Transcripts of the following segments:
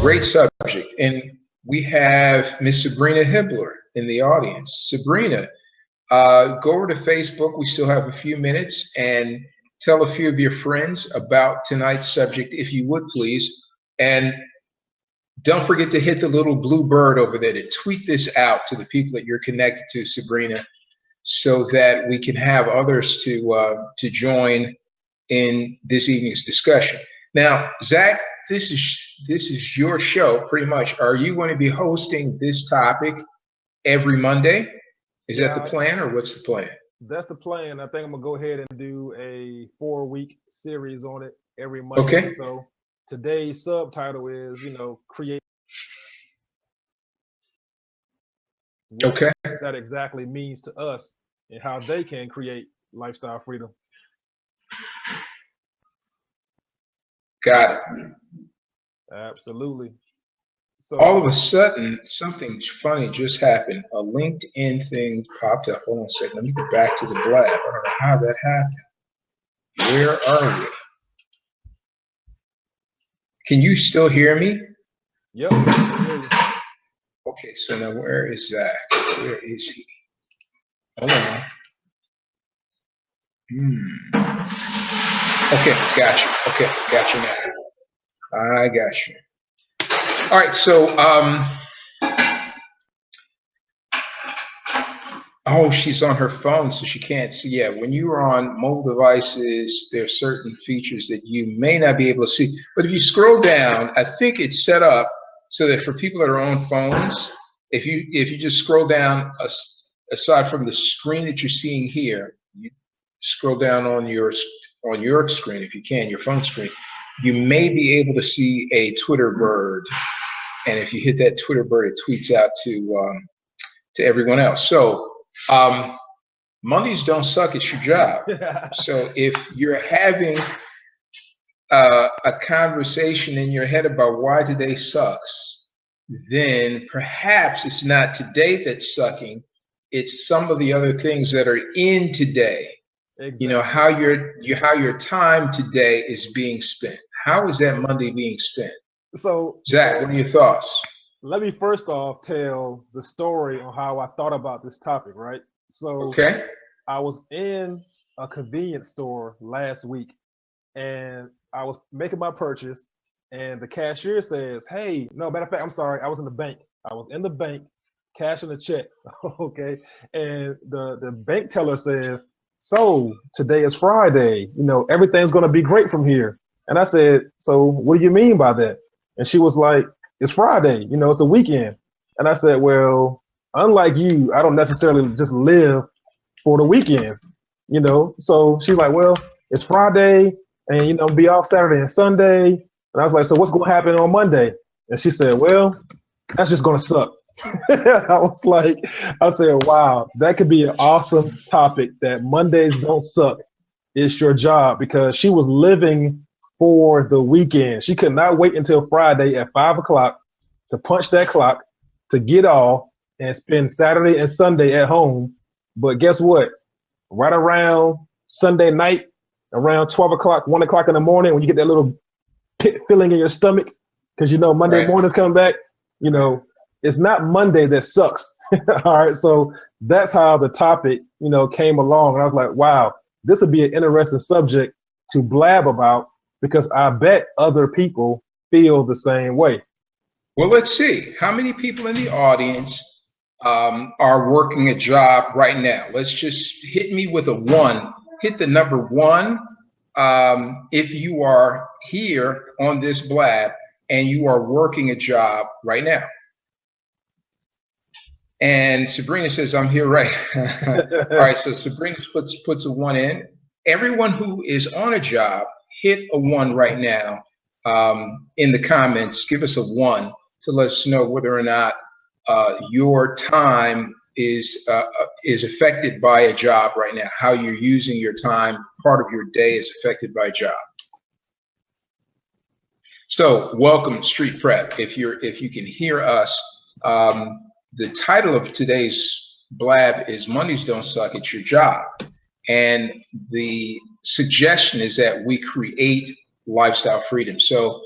great subject. And we have Miss Sabrina Hibbler in the audience. Sabrina, go over to Facebook. We still have a few minutes, and tell a few of your friends about tonight's subject, if you would please. And don't forget to hit the little blue bird over there to tweet this out to the people that you're connected to, Sabrina, so that we can have others to join in this evening's discussion. Now, Zach, this is your show, pretty much. Are you going to be hosting this topic every Monday? Is that the plan, or what's the plan? That's the plan. I think I'm gonna go ahead and do a 4-week series on it every Monday. Okay. So today's subtitle is, create. Okay. What that exactly means to us and how they can create lifestyle freedom. Got it. Absolutely. So all of a sudden, something funny just happened. A LinkedIn thing popped up. Hold on a second. Let me get back to the blab. I don't know how that happened. Where are we? Can you still hear me? Yep. I can hear you. Okay, so now where is Zach? Where is he? Hold on. Okay, gotcha. Okay, gotcha now. I got you. All right, so oh, she's on her phone, so she can't see. Yeah, when you are on mobile devices, there are certain features that you may not be able to see. But if you scroll down, I think it's set up so that for people that are on phones, if you just scroll down, aside from the screen that you're seeing here, you scroll down on your screen, if you can, your phone screen, you may be able to see a Twitter bird. And if you hit that Twitter bird, it tweets out to everyone else. So Mondays don't suck. It's your job. So if you're having a conversation in your head about why today sucks, then perhaps it's not today that's sucking. It's some of the other things that are in today. Exactly. How your time today is being spent. How is that Monday being spent? So, Zach, what are your thoughts? Let me first off tell the story on how I thought about this topic, right? So, okay. I was in a convenience store last week, and I was making my purchase, and the cashier says, "Hey, no, matter of fact, I'm sorry, I was in the bank. I was in the bank cashing a check." Okay, and the bank teller says, "So today is Friday. Everything's going to be great from here." And I said, "So what do you mean by that?" And she was like, "It's Friday, it's the weekend." And I said, "Well, unlike you, I don't necessarily just live for the weekends, So she's like, "Well, it's Friday and, be off Saturday and Sunday." And I was like, "So what's going to happen on Monday?" And she said, "Well, that's just going to suck." I said, wow, that could be an awesome topic, that Mondays don't suck. It's your job, because she was living for the weekend. She could not wait until Friday at 5 o'clock to punch that clock, to get off and spend Saturday and Sunday at home. But guess what? Right around Sunday night, around 12 o'clock, 1 o'clock in the morning, when you get that little pit feeling in your stomach, because Monday morning's coming back, it's not Monday that sucks. All right. So that's how the topic, came along. And I was like, wow, this would be an interesting subject to blab about, because I bet other people feel the same way. Well, let's see. How many people in the audience are working a job right now? Let's just hit me with a 1. Hit the number 1 if you are here on this blab and you are working a job right now. And Sabrina says, "I'm here, right?" All right, so Sabrina puts a 1 in. Everyone who is on a job, hit a 1 right now in the comments. Give us a 1 to let us know whether or not your time is affected by a job right now. How you're using your time, part of your day is affected by a job. So welcome, Street Prep. If you can hear us, the title of today's blab is Mondays Don't Suck, It's Your Job. And the suggestion is that we create lifestyle freedom. So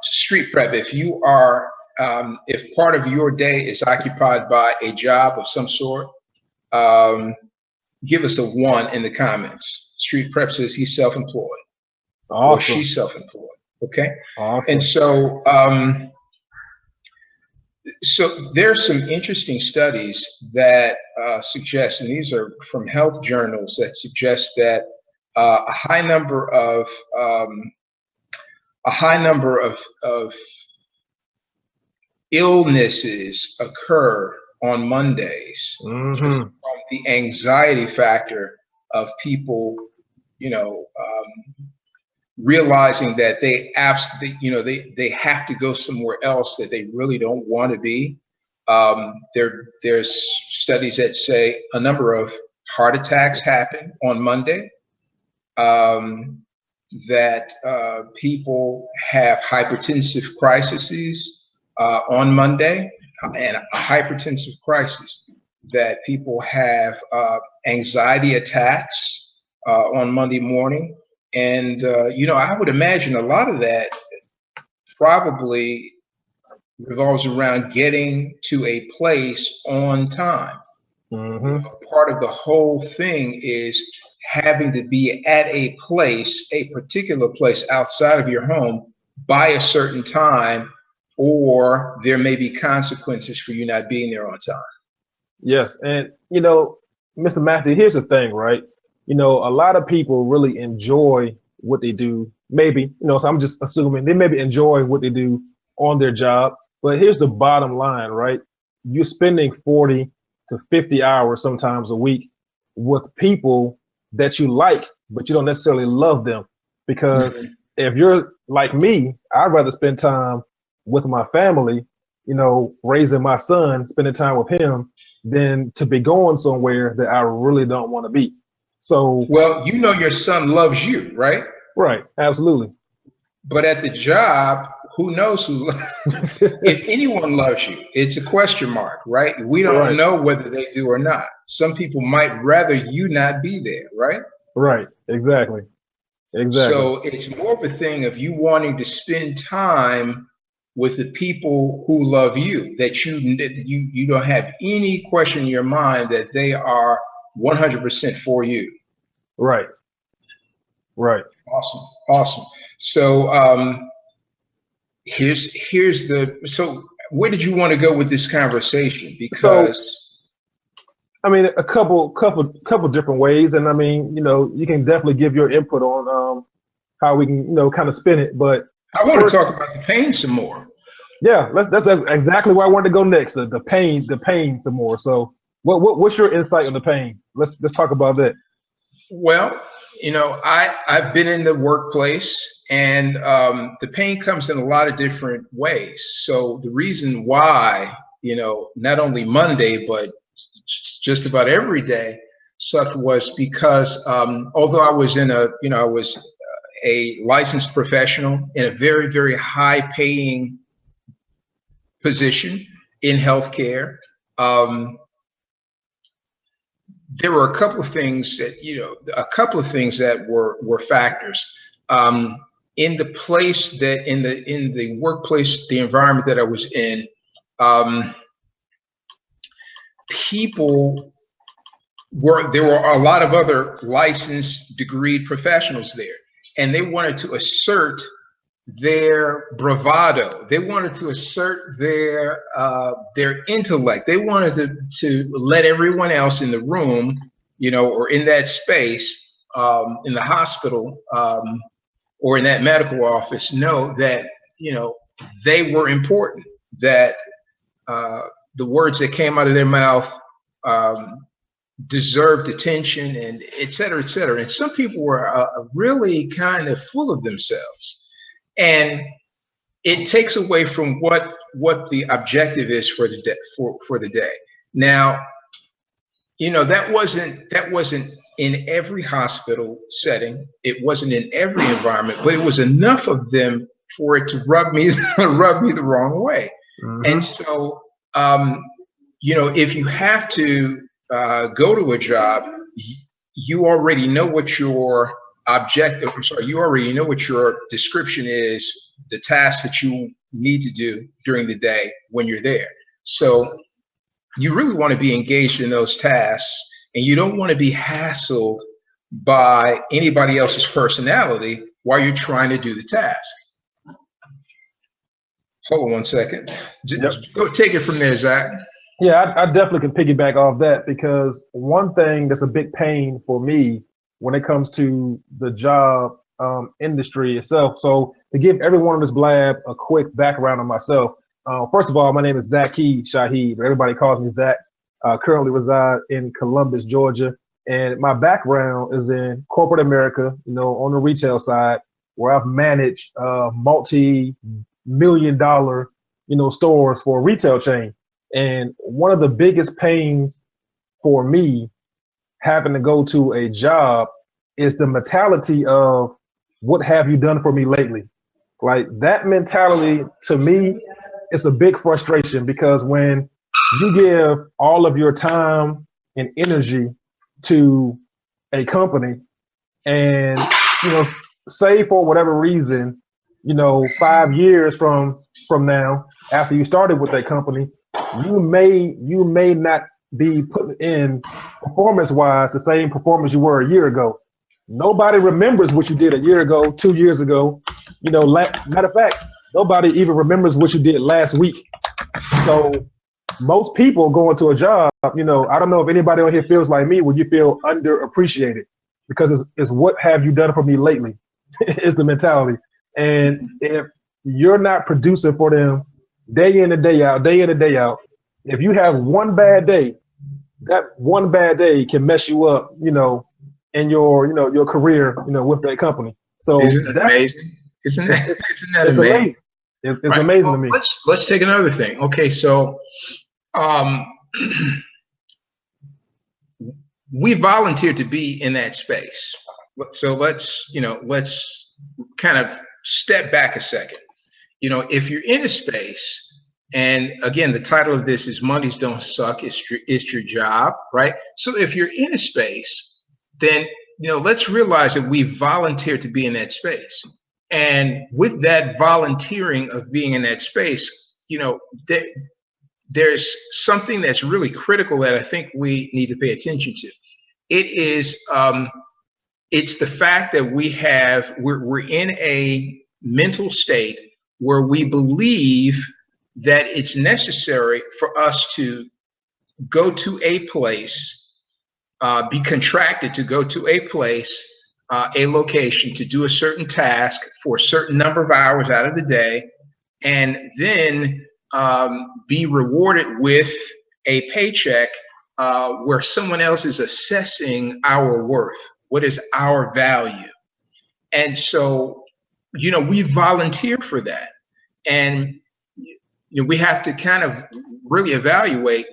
Street prep, if you are, if part of your day is occupied by a job of some sort, give us a 1 in the comments. Street prep says he's self-employed or Awesome. she's self-employed. Okay. Awesome. And so, so there's some interesting studies that suggest, and these are from health journals, that suggest that a high number of illnesses occur on Mondays, just from the anxiety factor of people, realizing that they they have to go somewhere else that they really don't want to be. There's studies that say a number of heart attacks happen on Monday. That people have hypertensive crises on Monday, and a hypertensive crisis, that people have anxiety attacks on Monday morning. And, I would imagine a lot of that probably revolves around getting to a place on time. Part of the whole thing is having to be at a place, a particular place outside of your home by a certain time, or there may be consequences for you not being there on time. Yes. And, Mr. Matthew, here's the thing, right? A lot of people really enjoy what they do. Maybe, so I'm just assuming they maybe enjoy what they do on their job. But here's the bottom line, right? You're spending 40 to 50 hours sometimes a week with people that you like, but you don't necessarily love them. Because if you're like me, I'd rather spend time with my family, raising my son, spending time with him, than to be going somewhere that I really don't want to be. So, well, your son loves you, right? Right, absolutely. But at the job, who knows who if anyone loves you? It's a question mark, right? We don't know whether they do or not. Some people might rather you not be there, right? Right, exactly. So it's more of a thing of you wanting to spend time with the people who love you, that you don't have any question in your mind that they are 100% for you. Right. Awesome. So so where did you want to go with this conversation? Because a couple different ways, and you can definitely give your input on how we can kind of spin it. But I want to talk about the pain some more. Yeah, that's exactly where I wanted to go next. The pain some more. So what's your insight on the pain? Let's talk about that. Well, I've been in the workplace, and the pain comes in a lot of different ways. So the reason why, not only Monday, but just about every day sucked was because although I was I was a licensed professional in a very, very high paying position in healthcare, there were a couple of things that were factors in the place that in the workplace, the environment that I was in. There were a lot of other licensed, degreed professionals there, and they wanted to assert their bravado. They wanted to assert their intellect. They wanted to let everyone else in the room, or in that space, in the hospital, or in that medical office, know that they were important. That the words that came out of their mouth deserved attention, and et cetera, et cetera. And some people were really kind of full of themselves. And it takes away from what the objective is for the day. Now, that wasn't in every hospital setting. It wasn't in every environment, but it was enough of them for it to rub me the wrong way. And so, if you have to go to a job, you already know what your you already know what your description is the tasks that you need to do during the day when you're there. So you really want to be engaged in those tasks, and you don't want to be hassled by anybody else's personality while you're trying to do the task. Hold on one second. Yep. Go take it from there, Zach. Yeah, I definitely can piggyback off that, because one thing that's a big pain for me when it comes to the job industry itself. So to give everyone on this blab a quick background on myself. First of all, my name is Zaki Shaheed. Everybody calls me Zach. Currently reside in Columbus, Georgia. And my background is in corporate America, on the retail side, where I've managed multi-million-dollar, stores for a retail chain. And one of the biggest pains for me having to go to a job is the mentality of, what have you done for me lately? Like, that mentality to me is a big frustration, because when you give all of your time and energy to a company, and, say for whatever reason, 5 years from now, after you started with that company, you may not be putting in performance-wise the same performance you were a year ago. Nobody remembers what you did a year ago, 2 years ago. Matter of fact, nobody even remembers what you did last week. So most people going to a job, I don't know if anybody on here feels like me, when you feel underappreciated, because it's what have you done for me lately is the mentality. And if you're not producing for them day in and day out, if you have one bad day, that one bad day can mess you up, in your career, with that company. So isn't it amazing? Isn't that it's amazing? Amazing. It's right. Amazing Well, to me. Let's take another thing. Okay, so we volunteered to be in that space. So let's kind of step back a second. If you're in a space, and again, the title of this is Mondays Don't Suck, it's your job, right? So if you're in a space, then let's realize that we volunteered to be in that space. And with that volunteering of being in that space, there's something that's really critical that I think we need to pay attention to. It is it's the fact that we're in a mental state where we believe that it's necessary for us to go to a place, be contracted to go to a place, a location, to do a certain task for a certain number of hours out of the day, and then be rewarded with a paycheck where someone else is assessing our worth. What is our value? And so, we volunteer for that. And we have to kind of really evaluate,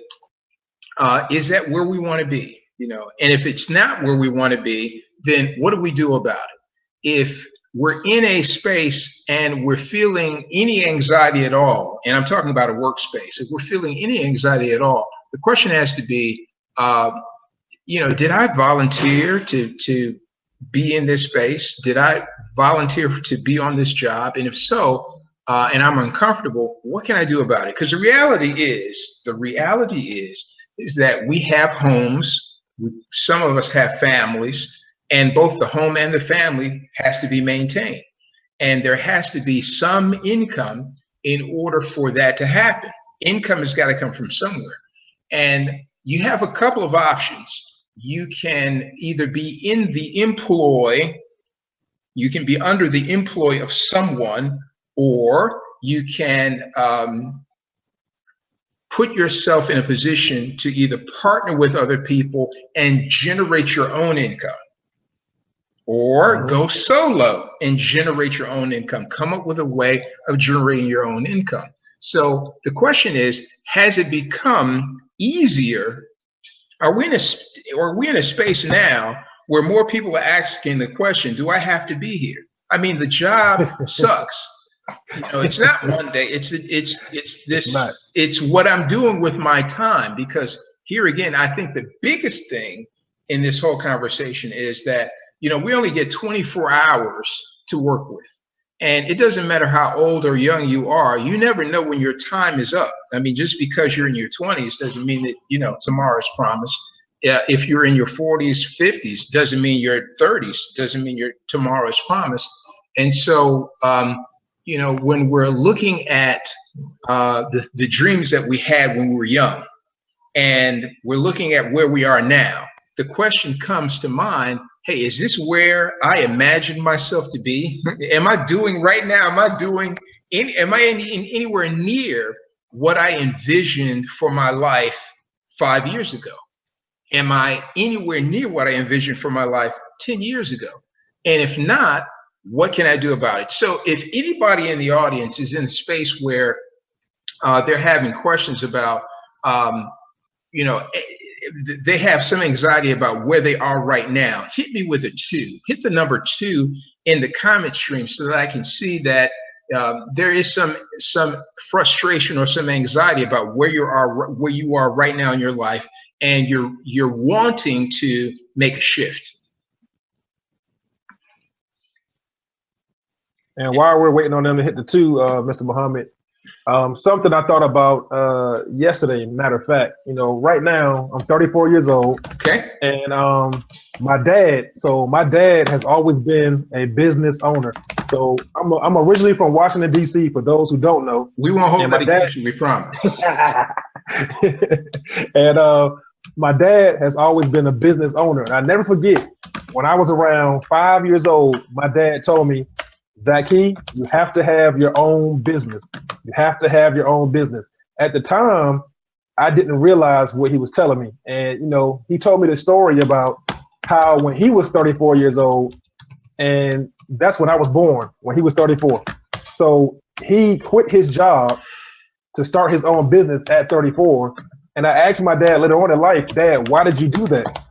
is that where we want to be? And if it's not where we want to be, then what do we do about it? If we're in a space and we're feeling any anxiety at all, and I'm talking about a workspace, if we're feeling any anxiety at all, the question has to be, did I volunteer to be in this space? Did I volunteer to be on this job? And if so, and I'm uncomfortable, what can I do about it? Because the reality is that we have homes. Some of us have families, and both the home and the family has to be maintained. And there has to be some income in order for that to happen. Income has got to come from somewhere. And you have a couple of options. You can either be in the employ, you can be under the employ of someone, or you can put yourself in a position to either partner with other people and generate your own income, or go solo and generate your own income. Come up with a way of generating your own income. So the question is, has it become easier? Are we in a space now where more people are asking the question, do I have to be here? I mean, the job sucks. It's not one day. It's what I'm doing with my time. Because here again, I think the biggest thing in this whole conversation is that we only get 24 hours to work with, And it doesn't matter how old or young you are, you never know when your time is up. I mean, just because you're in your 20s doesn't mean that, you know, tomorrow's promised. If you're in your 40s, 50s, doesn't mean your 30s, doesn't mean your tomorrow's promised. And so, you know, when we're looking at the dreams that we had when we were young, and we're looking at where we are now, the question comes to mind, hey, is this where I imagined myself to be? Am I doing right now? Am I anywhere near what I envisioned for my life 5 years ago? Am I anywhere near what I envisioned for my life 10 years ago? And if not, what can I do about it? So if anybody in the audience is in a space where they're having questions about, you know, they have some anxiety about where they are right now, hit me with a 2. Hit the number 2 in the comment stream so that I can see that there is some frustration or some anxiety about where you are right now in your life, and you're wanting to make a shift. And while we're waiting on them to hit the 2, Mr. Muhammad, something I thought about yesterday, matter of fact, you know, right now I'm 34 years old. Okay. And my dad has always been a business owner. So I'm originally from Washington, D.C., for those who don't know. We won't hold that against you, we promise. And my dad has always been a business owner. And I never forget, when I was around 5 years old, my dad told me, Zaki, you have to have your own business. You have to have your own business. At the time, I didn't realize what he was telling me. And, you know, he told me the story about how when he was 34 years old, and that's when I was born, when he was 34. So he quit his job to start his own business at 34. And I asked my dad later on in life, Dad, why did you do that?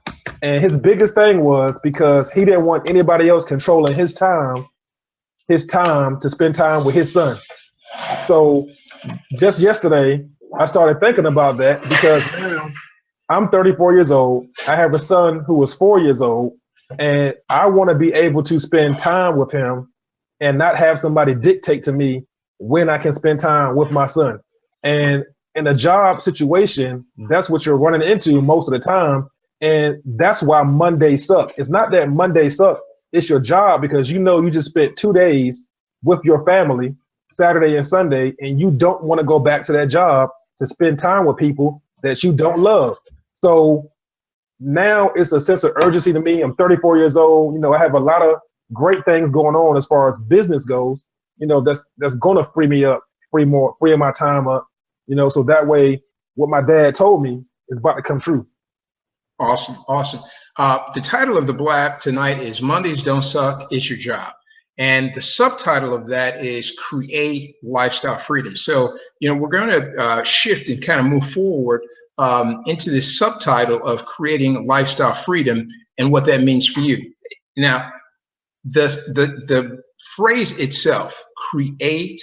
And his biggest thing was because he didn't want anybody else controlling his time to spend time with his son. So just yesterday, I started thinking about that because now I'm 34 years old. I have a son who is 4 years old, and I want to be able to spend time with him and not have somebody dictate to me when I can spend time with my son. And in a job situation, that's what you're running into most of the time. And that's why Mondays suck. It's not that Mondays suck. It's your job, because you know you just spent 2 days with your family, Saturday and Sunday, and you don't want to go back to that job to spend time with people that you don't love. So now it's a sense of urgency to me. I'm 34 years old. You know, I have a lot of great things going on as far as business goes. You know, that's going to free me up, free my time up. You know, so that way, what my dad told me is about to come true. Awesome, awesome. The title of the blab tonight is Mondays Don't Suck, It's Your Job. And the subtitle of that is Create Lifestyle Freedom. So, you know, we're going to shift and kind of move forward into this subtitle of Creating Lifestyle Freedom and what that means for you. Now, the phrase itself, Create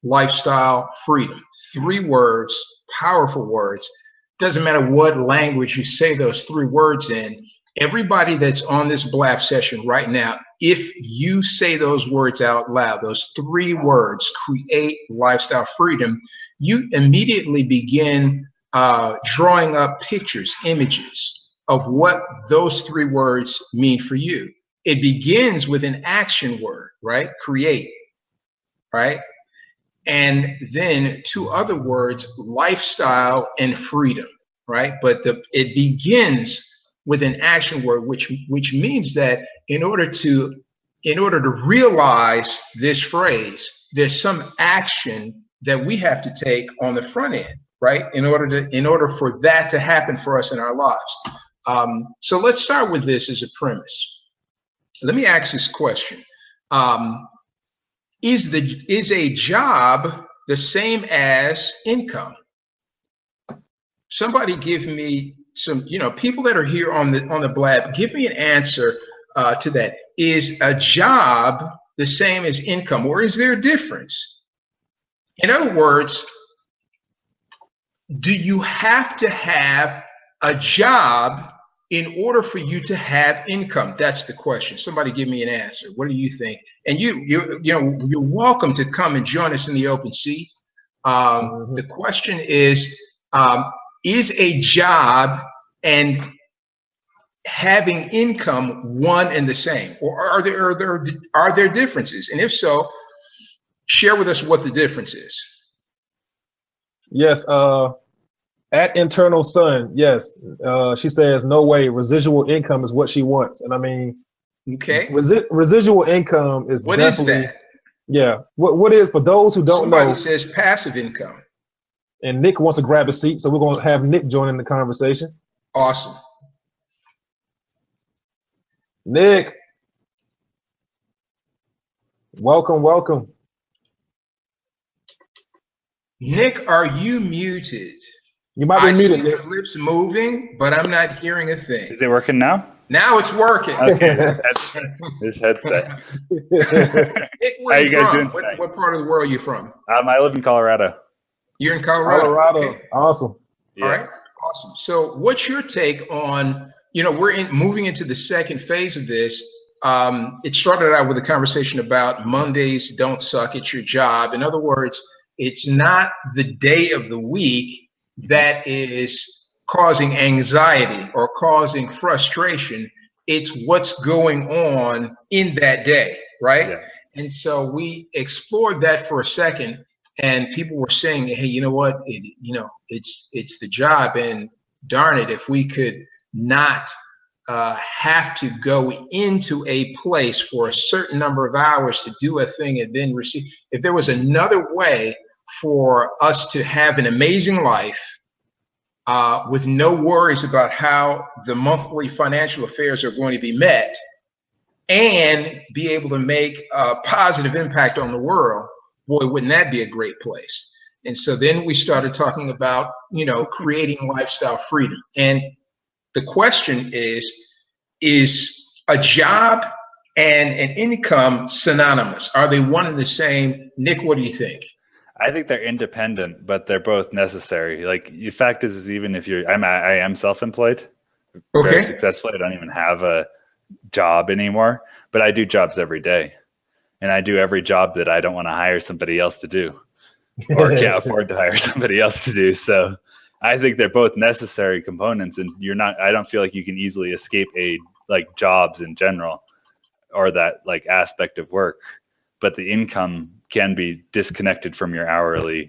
Lifestyle Freedom, 3 words, powerful words. Doesn't matter what language you say those 3 words in. Everybody that's on this blab session right now, if you say those words out loud, those 3 words, Create Lifestyle Freedom, you immediately begin drawing up pictures, images of what those 3 words mean for you. It begins with an action word, right? Create, right? And then 2 other words, lifestyle and freedom, right? But it begins with an action word, which means that in order to realize this phrase, there's some action that we have to take on the front end, right? In order for that to happen for us in our lives. So let's start with this as a premise. Let me ask this question. Is a job the same as income? Somebody give me some, you know, people that are here on the blab, give me an answer to that. Is a job the same as income, or is there a difference? In other words, do you have to have a job in order for you to have income? That's the question. Somebody give me an answer. What do you think? And you're welcome to come and join us in the open seat. The question is a job and having income one and the same, or are there differences? And if so, share with us what the difference is. Yes. At Internal Sun, yes. She says, no way, residual income is what she wants. And I mean, okay, residual income is what definitely, is that? Yeah. What is, for those who don't know. Somebody says passive income. And Nick wants to grab a seat, so we're going to have Nick join in the conversation. Awesome. Nick, welcome. Nick, are you muted? You might be muted, Nick. I see your lips moving, but I'm not hearing a thing. Is it working now? Now it's working. Okay, this headset. Nick, How are you guys doing tonight? tonight? What part of the world are you from? I live in Colorado. You're in Colorado. Okay. Awesome. Yeah. All right, awesome. So what's your take on, we're moving into the second phase of this. It started out with a conversation about Mondays don't suck, it's your job. In other words, it's not the day of the week that is causing anxiety or causing frustration. It's what's going on in that day, right? Yeah. And so we explored that for a second, and people were saying, hey, you know what? It's the job, and darn it, if we could not have to go into a place for a certain number of hours to do a thing and then receive. If there was another way for us to have an amazing life with no worries about how the monthly financial affairs are going to be met, and be able to make a positive impact on the world, boy, wouldn't that be a great place? And so then we started talking about, creating lifestyle freedom. And the question is a job and an income synonymous? Are they one and the same? Nick, what do you think? I think they're independent, but they're both necessary. Like, the fact is even if I am self-employed, very successfully. I don't even have a job anymore, but I do jobs every day, and I do every job that I don't want to hire somebody else to do, or can't afford to hire somebody else to do. So I think they're both necessary components, and I don't feel like you can easily escape jobs in general, or that aspect of work, but the income can be disconnected from your hourly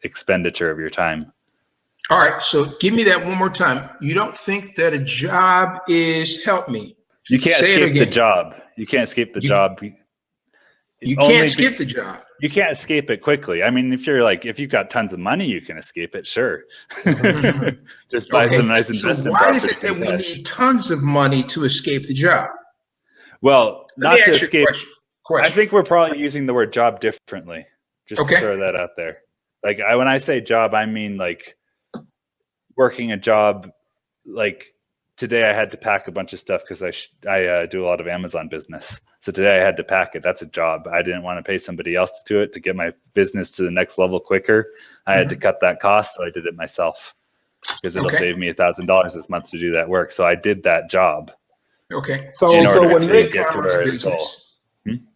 expenditure of your time. All right, so give me that one more time. You don't think that a job is, help me. You can't escape the job. You can't escape the job. You can't skip the job. You can't escape it quickly. I mean, if you've got tons of money, you can escape it, sure. Just buy some nice investment. So why is it that we need tons of money to escape the job? Well, not to escape. Question. I think we're probably using the word job differently. Just to throw that out there. When I say job, I mean working a job. Today I had to pack a bunch of stuff because I do a lot of Amazon business. So today I had to pack it. That's a job. I didn't want to pay somebody else to do it to get my business to the next level quicker. I had to cut that cost, so I did it myself because it'll save me $1,000 this month to do that work. So I did that job. Okay. So when Nick get to our goal.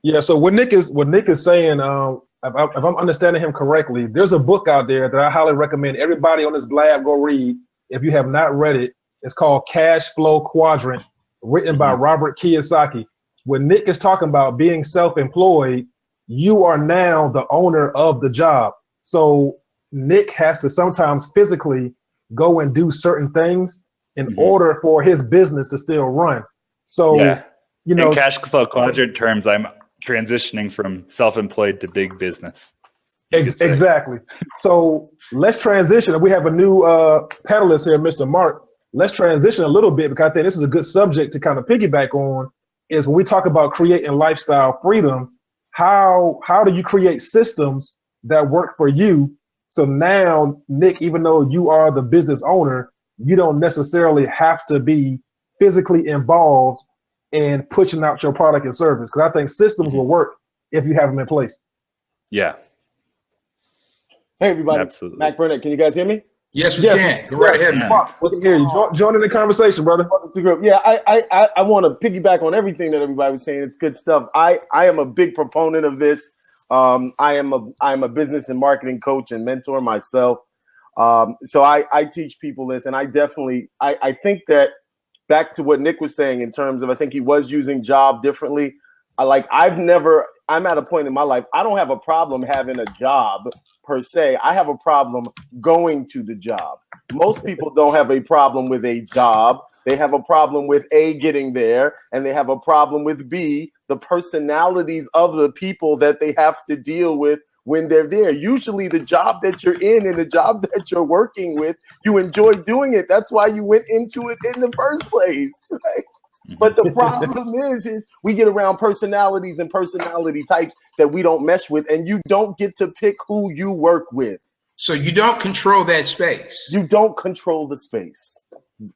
Yeah. So what Nick is saying, if I'm understanding him correctly, there's a book out there that I highly recommend everybody on this blab go read. If you have not read it, it's called Cash Flow Quadrant, written by Robert Kiyosaki. When Nick is talking about being self-employed, you are now the owner of the job. So Nick has to sometimes physically go and do certain things in order for his business to still run. So, in cash flow quadrant terms, I'm transitioning from self-employed to big business. Exactly. So let's transition. We have a new panelist here, Mr. Mark. Let's transition a little bit, because I think this is a good subject to kind of piggyback on, is when we talk about creating lifestyle freedom, how do you create systems that work for you? So now, Nick, even though you are the business owner, you don't necessarily have to be physically involved in pushing out your product and service. Because I think systems will work if you have them in place. Yeah. Hey, everybody. Absolutely. Mac Burnett, can you guys hear me? Yes, we Yes, can. Go right ahead, man. Mark, we can hear you. Join in the conversation, brother. Yeah, I want to piggyback on everything that everybody was saying. It's good stuff. I am a big proponent of this. I am a business and marketing coach and mentor myself. So I teach people this, and I think that back to what Nick was saying in terms of, I think he was using job differently. I'm at a point in my life, I don't have a problem having a job per se. I have a problem going to the job. Most people don't have a problem with a job. They have a problem with A, getting there, and they have a problem with B, the personalities of the people that they have to deal with when they're there. Usually the job that you're in and the job that you're working with, you enjoy doing it. That's why you went into it in the first place, right? But the problem is we get around personalities and personality types that we don't mesh with, and you don't get to pick who you work with. So you don't control that space. You don't control the space.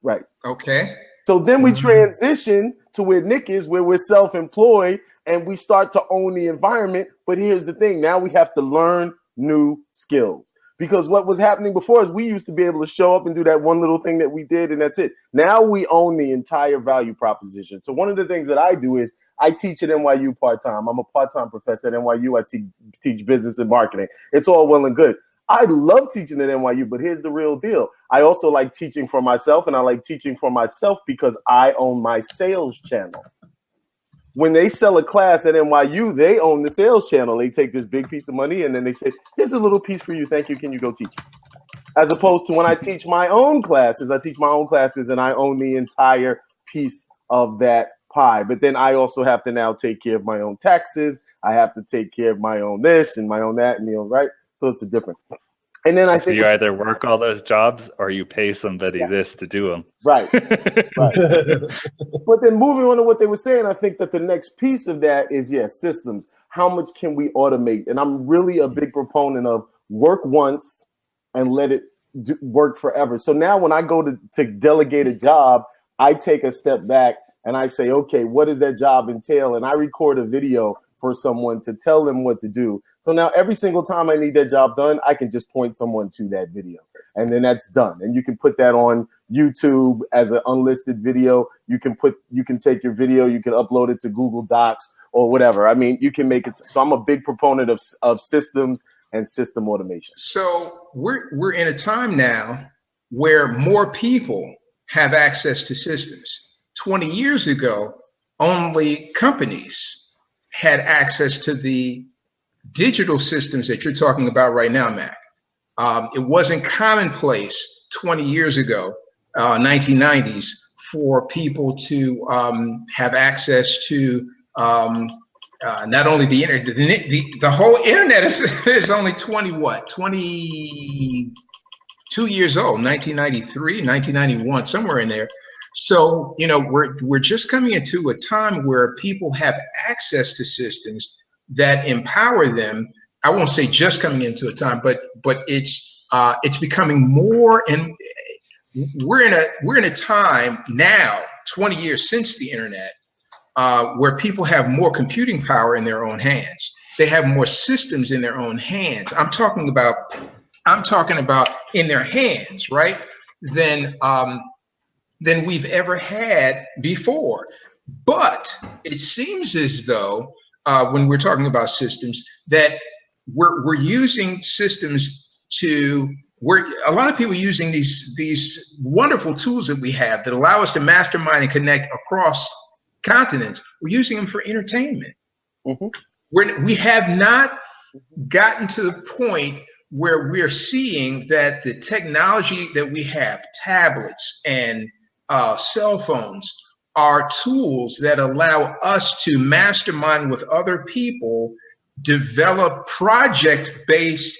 Right. Okay. So then we transition to where Nick is, where we're self-employed and we start to own the environment. But here's the thing. Now we have to learn new skills. Because what was happening before is we used to be able to show up and do that one little thing that we did, and that's it. Now we own the entire value proposition. So one of the things that I do is I teach at NYU part-time. I'm a part-time professor at NYU. I teach business and marketing. It's all well and good. I love teaching at NYU, but here's the real deal. I also like teaching for myself, and I like teaching for myself because I own my sales channel. When they sell a class at NYU, they own the sales channel. They take this big piece of money and then they say, here's a little piece for you. Thank you. Can you go teach it? As opposed to when I teach my own classes, and I own the entire piece of that pie. But then I also have to now take care of my own taxes. I have to take care of my own this and my own that and right? So it's a difference. And then I think you either work all those jobs or you pay somebody this to do them. Right. Right. But then moving on to what they were saying, I think that the next piece of that is, systems. How much can we automate? And I'm really a big proponent of work once and let it work forever. So now when I go to delegate a job, I take a step back and I say, okay, what does that job entail? And I record a video for someone to tell them what to do. So now every single time I need that job done, I can just point someone to that video and then that's done. And you can put that on YouTube as an unlisted video. You can take your video, you can upload it to Google Docs or whatever. I mean, you can make it. So I'm a big proponent of systems and system automation. So we're in a time now where more people have access to systems. 20 years ago, only companies had access to the digital systems that you're talking about right now, Mac. It wasn't commonplace 20 years ago, 1990s, for people to have access to not only the internet, the whole internet is only 22 years old, 1993, 1991, somewhere in there. So, we're just coming into a time where people have access to systems that empower them. I won't say just coming into a time, but it's becoming more, and we're in a time now, 20 years since the internet, where people have more computing power in their own hands. They have more systems in their own hands. I'm talking about in their hands, right? Than we've ever had before. But it seems as though when we're talking about systems that we're using systems a lot of people using these wonderful tools that we have that allow us to mastermind and connect across continents. We're using them for entertainment. Mm-hmm. We have not gotten to the point where we're seeing that the technology that we have, tablets and cell phones, are tools that allow us to mastermind with other people, develop project-based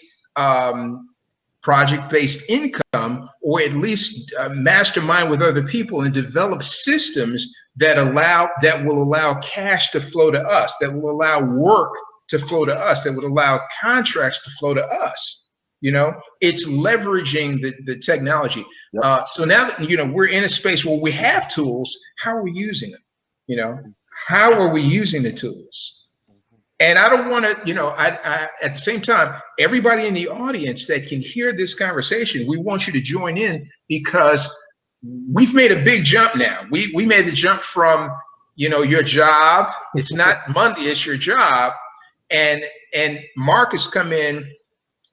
income, or at least mastermind with other people and develop systems that will allow cash to flow to us, that will allow work to flow to us, that would allow contracts to flow to us. It's leveraging the technology. Yep. So now that we're in a space where we have tools, how are we using them? How are we using the tools? And I don't want to, I at the same time, everybody in the audience that can hear this conversation, we want you to join in because we've made a big jump now. We made the jump from, your job. It's not Monday, it's your job. And Mark has come in.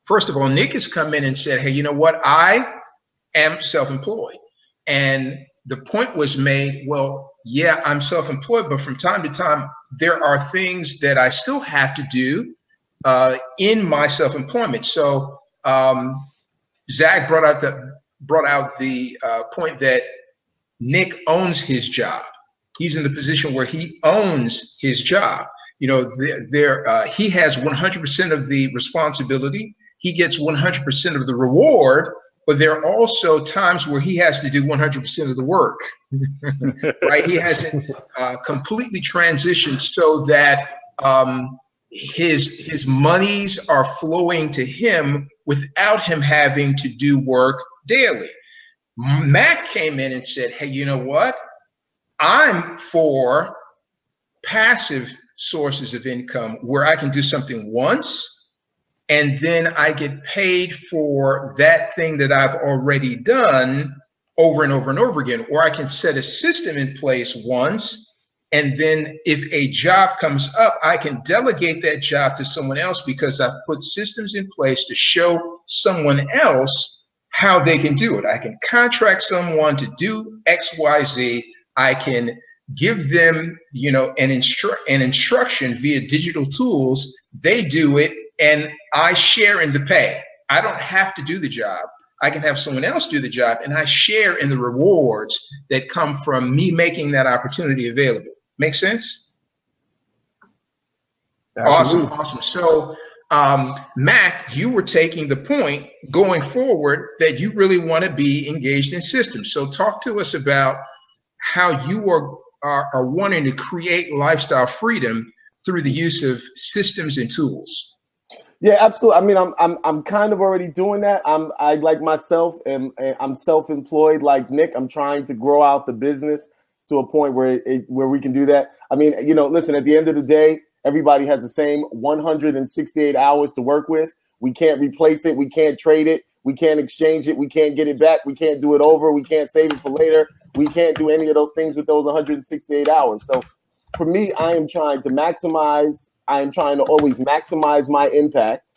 First of all, Nick has come in and said, hey, you know what? I am self-employed. And the point was made, well, yeah, I'm self-employed, but from time to time, there are things that I still have to do in my self-employment. So Zach brought out the point that Nick owns his job. He's in the position where he owns his job. He has 100% of the responsibility. He gets 100% of the reward, but there are also times where he has to do 100% of the work, right? He hasn't completely transitioned so that his monies are flowing to him without him having to do work daily. Mac came in and said, hey, you know what? I'm for passive sources of income where I can do something once and then I get paid for that thing that I've already done over and over and over again. Or I can set a system in place once, and then if a job comes up, I can delegate that job to someone else because I've put systems in place to show someone else how they can do it. I can contract someone to do X, Y, Z. I can give them, an instruction via digital tools. They do it, and I share in the pay. I don't have to do the job. I can have someone else do the job, and I share in the rewards that come from me making that opportunity available. Make sense? Absolutely. Awesome. So, Mac, you were taking the point going forward that you really want to be engaged in systems. So talk to us about how you are wanting to create lifestyle freedom through the use of systems and tools. Yeah, absolutely. I mean, I'm kind of already doing that. I like myself, and I'm self-employed like Nick. I'm trying to grow out the business to a point where we can do that. I mean, listen, at the end of the day, everybody has the same 168 hours to work with. We can't replace it. We can't trade it. We can't exchange it. We can't get it back. We can't do it over. We can't save it for later. We can't do any of those things with those 168 hours. So for me, I am trying to always maximize my impact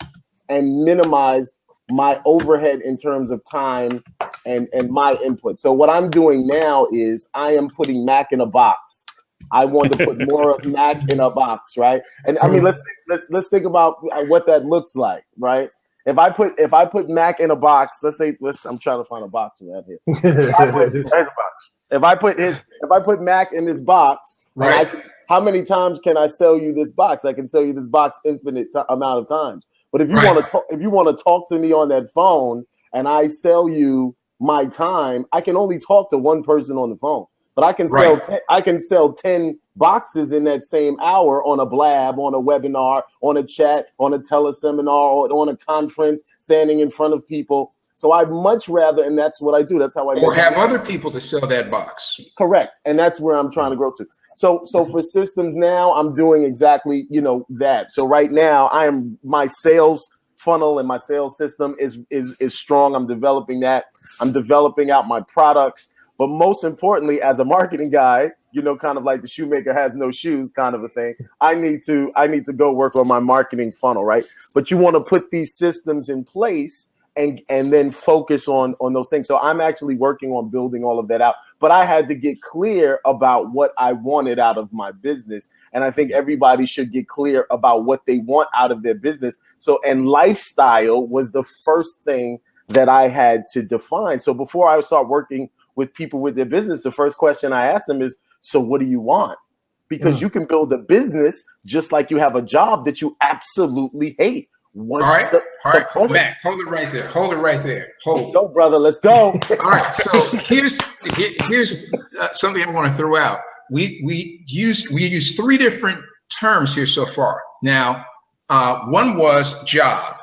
and minimize my overhead in terms of time and my input. So what I'm doing now is I am putting Mac in a box. I want to put more of Mac in a box, right? And I mean, let's think about what that looks like, right? If I put Mac in a box, I'm trying to find a box around here. If I put Mac in this box, right? How many times can I sell you this box? I can sell you this box infinite amount of times. But if you want to talk to me on that phone and I sell you my time, I can only talk to one person on the phone. But I can sell 10 boxes in that same hour on a blab, on a webinar, on a chat, on a teleseminar, or on a conference, standing in front of people. So I'd much rather, and that's what I do. That's how I or have other people to sell that box. Correct, and that's where I'm trying to grow to. So for systems now, I'm doing exactly that. So right now, my sales funnel and my sales system is strong. I'm developing that. I'm developing out my products. But most importantly, as a marketing guy, kind of like the shoemaker has no shoes kind of a thing, I need to go work on my marketing funnel, right? But you want to put these systems in place and then focus on those things. So I'm actually working on building all of that out. But I had to get clear about what I wanted out of my business. And I think everybody should get clear about what they want out of their business. And lifestyle was the first thing that I had to define. So before I start working with people with their business, the first question I ask them is, so what do you want? Because you can build a business just like you have a job that you absolutely hate. All right, Mac, hold it right there. Let's go, brother. Let's go. All right, so here's something I want to throw out. We used three different terms here so far. Now, one was job.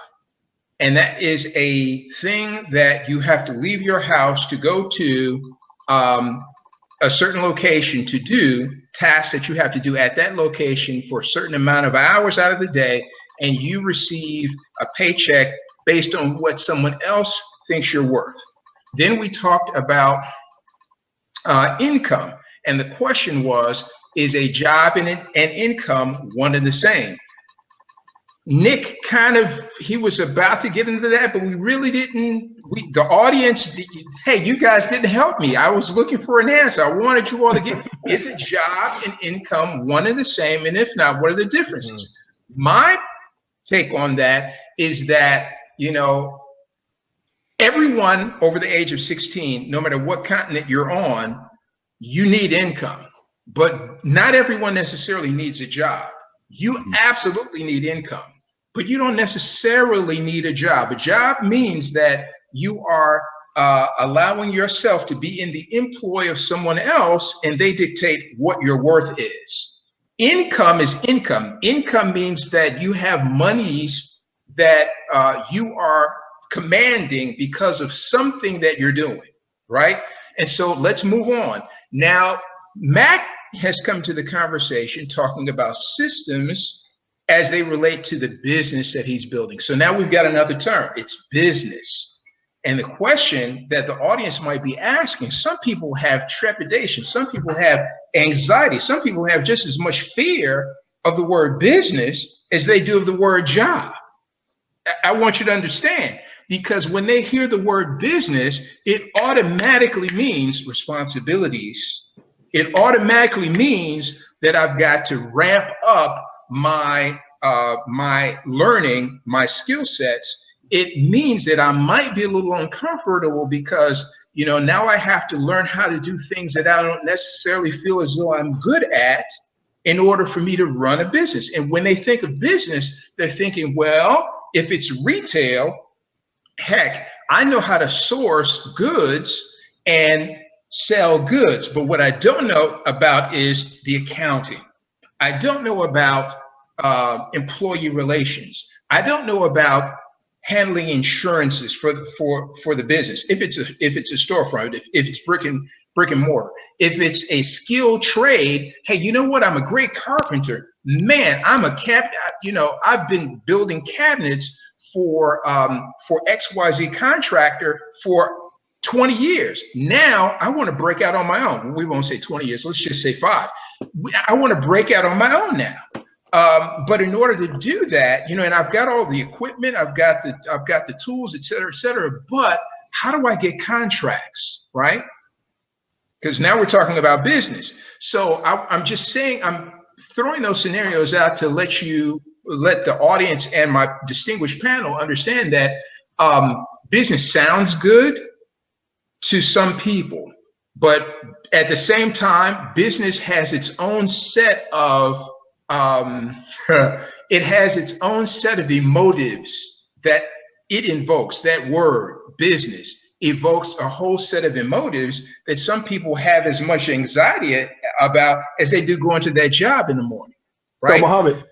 And that is a thing that you have to leave your house to go to a certain location to do tasks that you have to do at that location for a certain amount of hours out of the day, and you receive a paycheck based on what someone else thinks you're worth. Then we talked about income, and the question was, is a job and income one and the same? Nick he was about to get into that, but we really didn't. The audience, hey, you guys didn't help me. I was looking for an answer. I wanted you all to get, is a job and income one and the same? And if not, what are the differences? My take on that is that, everyone over the age of 16, no matter what continent you're on, you need income, but not everyone necessarily needs a job. You absolutely need income, but you don't necessarily need a job. A job means that you are allowing yourself to be in the employ of someone else, and they dictate what your worth is. Income is income. Income means that you have monies that you are commanding because of something that you're doing, right? And so let's move on. Now, Mac has come to the conversation talking about systems as they relate to the business that he's building. So now we've got another term. It's business. And the question that the audience might be asking, some people have trepidation, some people have anxiety, some people have just as much fear of the word business as they do of the word job. I want you to understand, because when they hear the word business, it automatically means responsibilities. It automatically means that I've got to ramp up my learning, my skill sets. It means that I might be a little uncomfortable because, now I have to learn how to do things that I don't necessarily feel as though I'm good at in order for me to run a business. And when they think of business, they're thinking, well, if it's retail, heck, I know how to source goods and sell goods. But what I don't know about is the accounting. I don't know about employee relations. I don't know about handling insurances for the business. If it's a storefront, if it's brick and mortar, if it's a skilled trade, hey, you know what? I'm a great carpenter. Man, I'm a I've been building cabinets for XYZ contractor for 20 years. Now I want to break out on my own. We won't say 20 years. Let's just say 5. I want to break out on my own now. But in order to do that, and I've got all the equipment, I've got the tools, et cetera, but how do I get contracts, right? Because now we're talking about business. So I'm just saying, I'm throwing those scenarios out to let the audience and my distinguished panel understand that business sounds good to some people, but at the same time, business has its own set of emotives that it invokes. That word business evokes a whole set of emotives that some people have as much anxiety about as they do going to that job in the morning. Right? So Muhammad,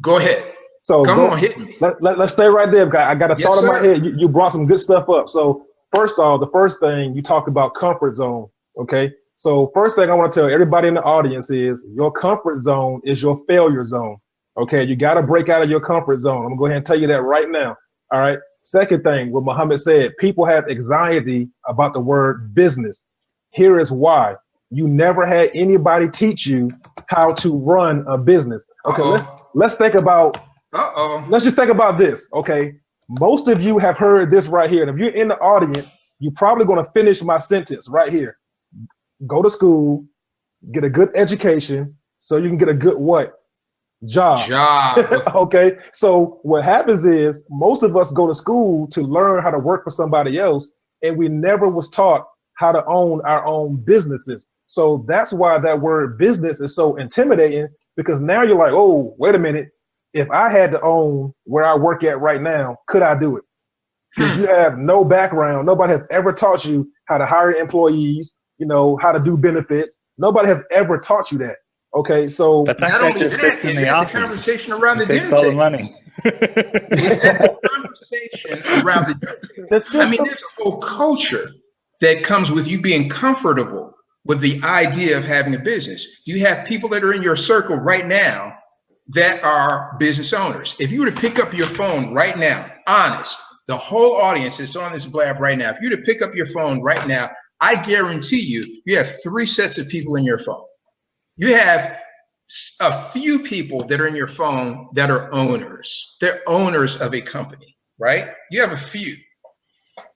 go ahead. So come on, hit me. Let's stay right there, guy. I got a thought in my head. You brought some good stuff up. So first off, the first thing you talked about comfort zone. Okay. So first thing I want to tell everybody in the audience is your comfort zone is your failure zone. Okay. You got to break out of your comfort zone. I'm going to go ahead and tell you that right now. All right. Second thing, what Muhammad said, people have anxiety about the word business. Here is why. You never had anybody teach you how to run a business. Okay. Let's think about, let's just think about this. Okay. Most of you have heard this right here. And if you're in the audience, you're probably going to finish my sentence right here. Go to school, get a good education, so you can get a good what? Job. Okay. So what happens is most of us go to school to learn how to work for somebody else, and we never was taught how to own our own businesses. So that's why that word business is so intimidating, because now you're like, oh, wait a minute. If I had to own where I work at right now, could I do it? Because you have no background. Nobody has ever taught you how to hire employees, how to do benefits. Nobody has ever taught you that. Okay, so but that guy just sits in the office. The conversation around the dinner table. Takes all the money. Is that the conversation around the dinner table? I mean, there's a whole culture that comes with you being comfortable with the idea of having a business? Do you have people that are in your circle right now that are business owners? If you were to pick up your phone right now, honest, the whole audience that's on this blab right now, if you were to pick up your phone right now, I guarantee you have 3 sets of people in your phone. You have a few people that are in your phone that are owners. They're owners of a company, right? You have a few.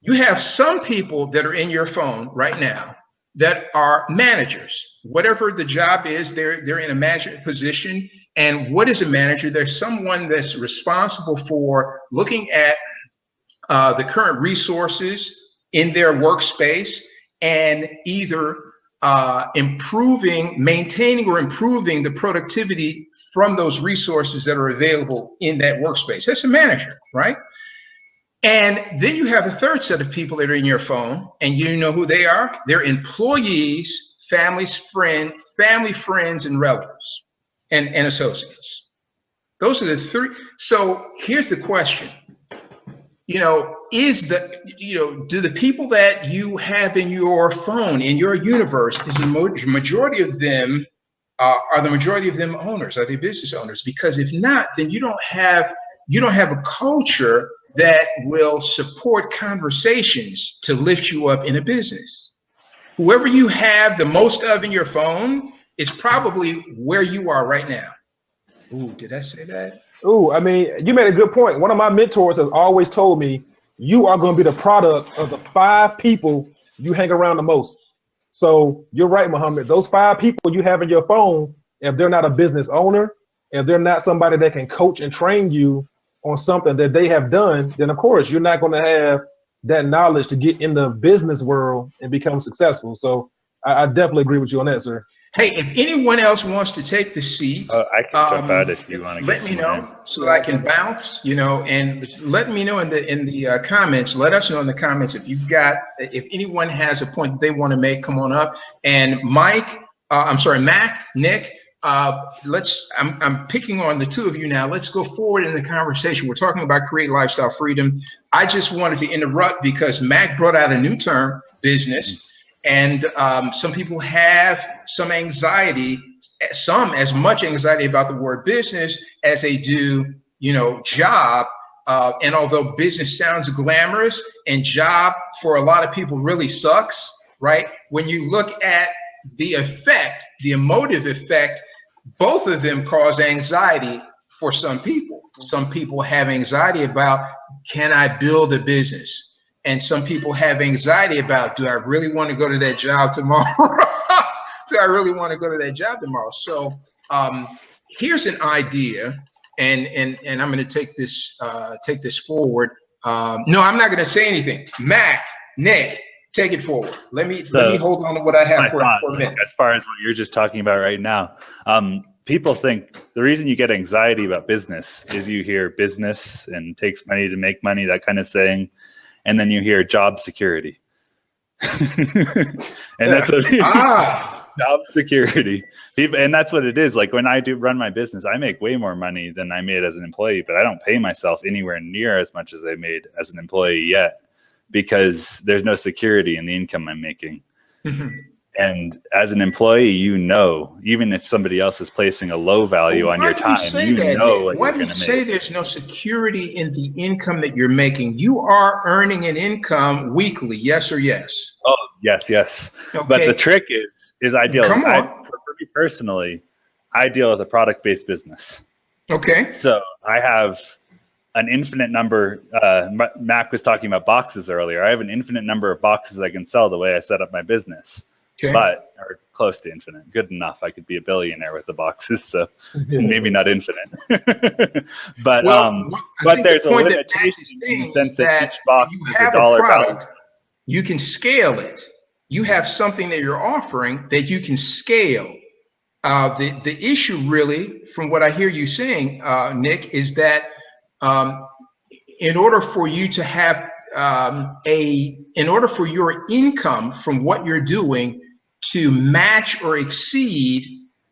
You have some people that are in your phone right now that are managers. Whatever the job is, they're in a management position. And what is a manager? There's someone that's responsible for looking at the current resources in their workspace and either maintaining or improving the productivity from those resources that are available in that workspace. That's a manager, right? And then you have a third set of people that are in your phone, and you know who they are? They're employees, family, friends, and relatives, and associates. Those are the 3. So here's the question. Do the people that you have in your phone, in your universe, is the majority of them, are the majority of them owners? Are they business owners? Because if not, then you don't have a culture that will support conversations to lift you up in a business. Whoever you have the most of in your phone is probably where you are right now. Ooh, did I say that? Ooh, I mean, you made a good point. One of my mentors has always told me, you are going to be the product of the 5 people you hang around the most. So you're right, Muhammad. Those 5 people you have in your phone, if they're not a business owner, if they're not somebody that can coach and train you on something that they have done, then of course you're not going to have that knowledge to get in the business world and become successful. So I definitely agree with you on that, sir. Hey, if anyone else wants to take the seat, I can jump out if you want to. Let me know so that I can bounce. And let me know in the comments. Let us know in the comments if anyone has a point that they want to make. Come on up. And Mac, Nick. I'm picking on the 2 of you now. Let's go forward in the conversation. We're talking about create lifestyle freedom. I just wanted to interrupt because Mac brought out a new term, business. And some people have some anxiety, as much anxiety about the word business as they do, job. And although business sounds glamorous and job for a lot of people really sucks, right? When you look at the effect, the emotive effect, both of them cause anxiety for some people. Some people have anxiety about, can I build a business? And some people have anxiety about, do I really want to go to that job tomorrow? Do I really want to go to that job tomorrow? So here's an idea, and I'm going to take this forward. No, I'm not going to say anything. Mac, Nick, take it forward. Let me hold on to what I have for a minute. As far as what you're just talking about right now, people think the reason you get anxiety about business is you hear business and takes money to make money, that kind of thing. And then you hear job security. And that's what job security. And that's what it is. Like when I do run my business, I make way more money than I made as an employee, but I don't pay myself anywhere near as much as I made as an employee yet, because there's no security in the income I'm making. Mm-hmm. And as an employee, even if somebody else is placing a low value on your time, why do you say there's no security in the income that you're making? You are earning an income weekly, yes or yes? Oh, yes. Okay. But the trick is I deal. For me personally, I deal with a product-based business. Okay. So I have an infinite number. Mac was talking about boxes earlier. I have an infinite number of boxes I can sell the way I set up my business. Okay. Or close to infinite. Good enough. I could be a billionaire with the boxes, so maybe not infinite. But there's a limitation in the sense that each box is a dollar value. You can scale it. You have something that you're offering that you can scale. The issue really, from what I hear you saying, Nick, is that in order for you to have in order for your income from what you're doing to match or exceed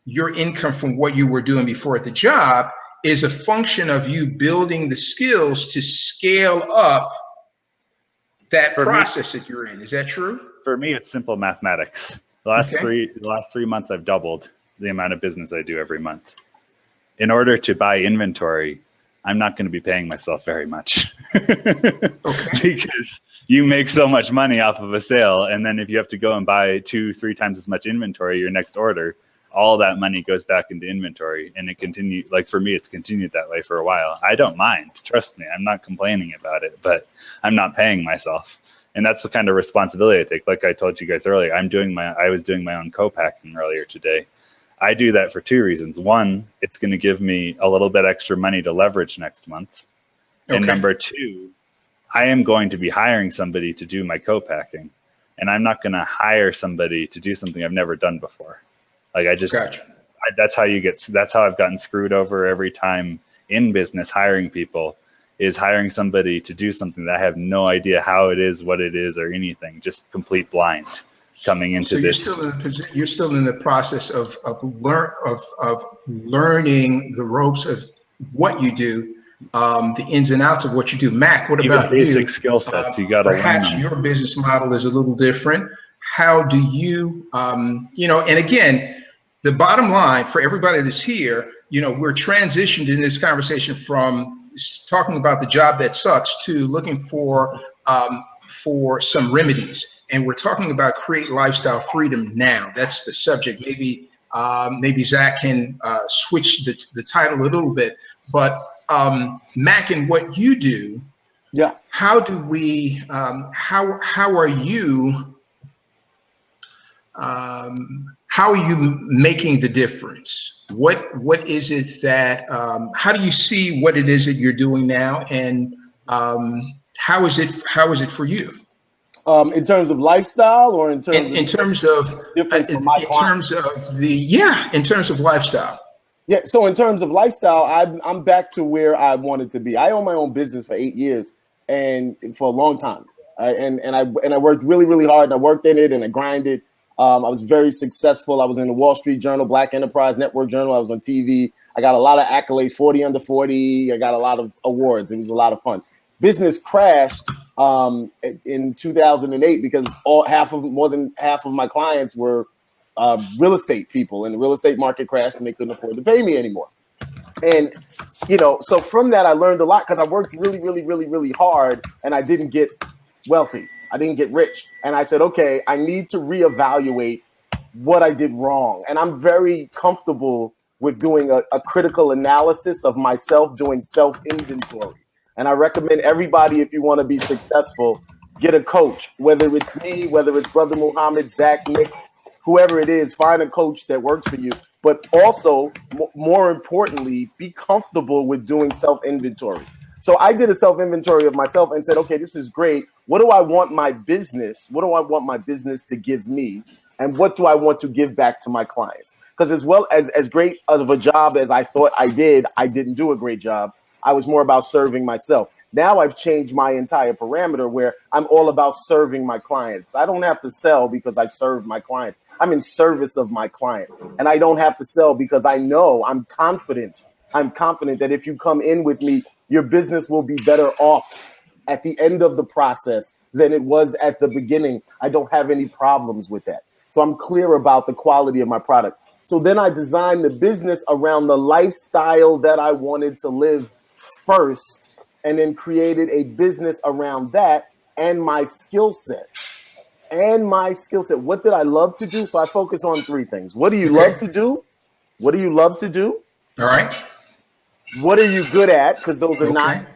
your income from what you were doing before at the job, is a function of you building the skills to scale up that process that you're in. Is that true? For me, it's simple mathematics. The last 3 months, I've doubled the amount of business I do every month. In order to buy inventory, I'm not going to be paying myself very much because you make so much money off of a sale. And then if you have to go and buy 2-3 times as much inventory, your next order, all that money goes back into inventory. And it continued, like for me, it's continued that way for a while. I don't mind. Trust me. I'm not complaining about it, but I'm not paying myself. And that's the kind of responsibility I take. Like I told you guys earlier, I was doing my own co-packing earlier today. I do that for 2 reasons. One, it's going to give me a little bit extra money to leverage next month. And number 2, I am going to be hiring somebody to do my co-packing. And I'm not going to hire somebody to do something I've never done before. Like that's how I've gotten screwed over every time in business hiring people, is hiring somebody to do something that I have no idea how it is, what it is, or anything, just complete blind. Coming into this, you're still in the process of learning the ropes of what you do, the ins and outs of what you do. Mac, what about basic skill sets? You got to learn. Perhaps your business model is a little different. How do you, and again, the bottom line for everybody that's here, we're transitioned in this conversation from talking about the job that sucks to looking for some remedies. And we're talking about create lifestyle freedom now. That's the subject. Maybe Zach can switch the title a little bit. But Mac, and what you do, how do we? How are you? How are you making the difference? What is it that? How do you see what it is that you're doing now, and how is it for you? In terms of lifestyle, or in terms of lifestyle. Yeah. So in terms of lifestyle, I'm back to where I wanted to be. I own my own business for 8 years and for a long time. And I worked really, really hard, and I worked in it and I grinded. I was very successful. I was in the Wall Street Journal, Black Enterprise Network Journal. I was on TV. I got a lot of accolades, 40 under 40. I got a lot of awards. It was a lot of fun. Business crashed in 2008 because more than half of my clients were real estate people, and the real estate market crashed and they couldn't afford to pay me anymore. And, so from that, I learned a lot because I worked really, really, really, really hard, and I didn't get wealthy. I didn't get rich. And I said, okay, I need to reevaluate what I did wrong. And I'm very comfortable with doing a critical analysis of myself, doing self-inventory. And I recommend everybody, if you want to be successful, get a coach, whether it's me, whether it's Brother Muhammad, Zach, Nick, whoever it is, find a coach that works for you. But also, more importantly, be comfortable with doing self-inventory. So I did a self-inventory of myself and said, okay, this is great. What do I want my business? What do I want my business to give me? And what do I want to give back to my clients? Because as well as great of a job as I thought I didn't do a great job. I was more about serving myself. Now I've changed my entire parameter where I'm all about serving my clients. I don't have to sell because I serve my clients. I'm in service of my clients. And I don't have to sell because I'm confident that if you come in with me, your business will be better off at the end of the process than it was at the beginning. I don't have any problems with that. So I'm clear about the quality of my product. So then I designed the business around the lifestyle that I wanted to live first, and then created a business around that and my skill set. What did I love to do? So I focus on 3 things. What do you love to do? What do you love to do? All right. What are you good at? Because those are not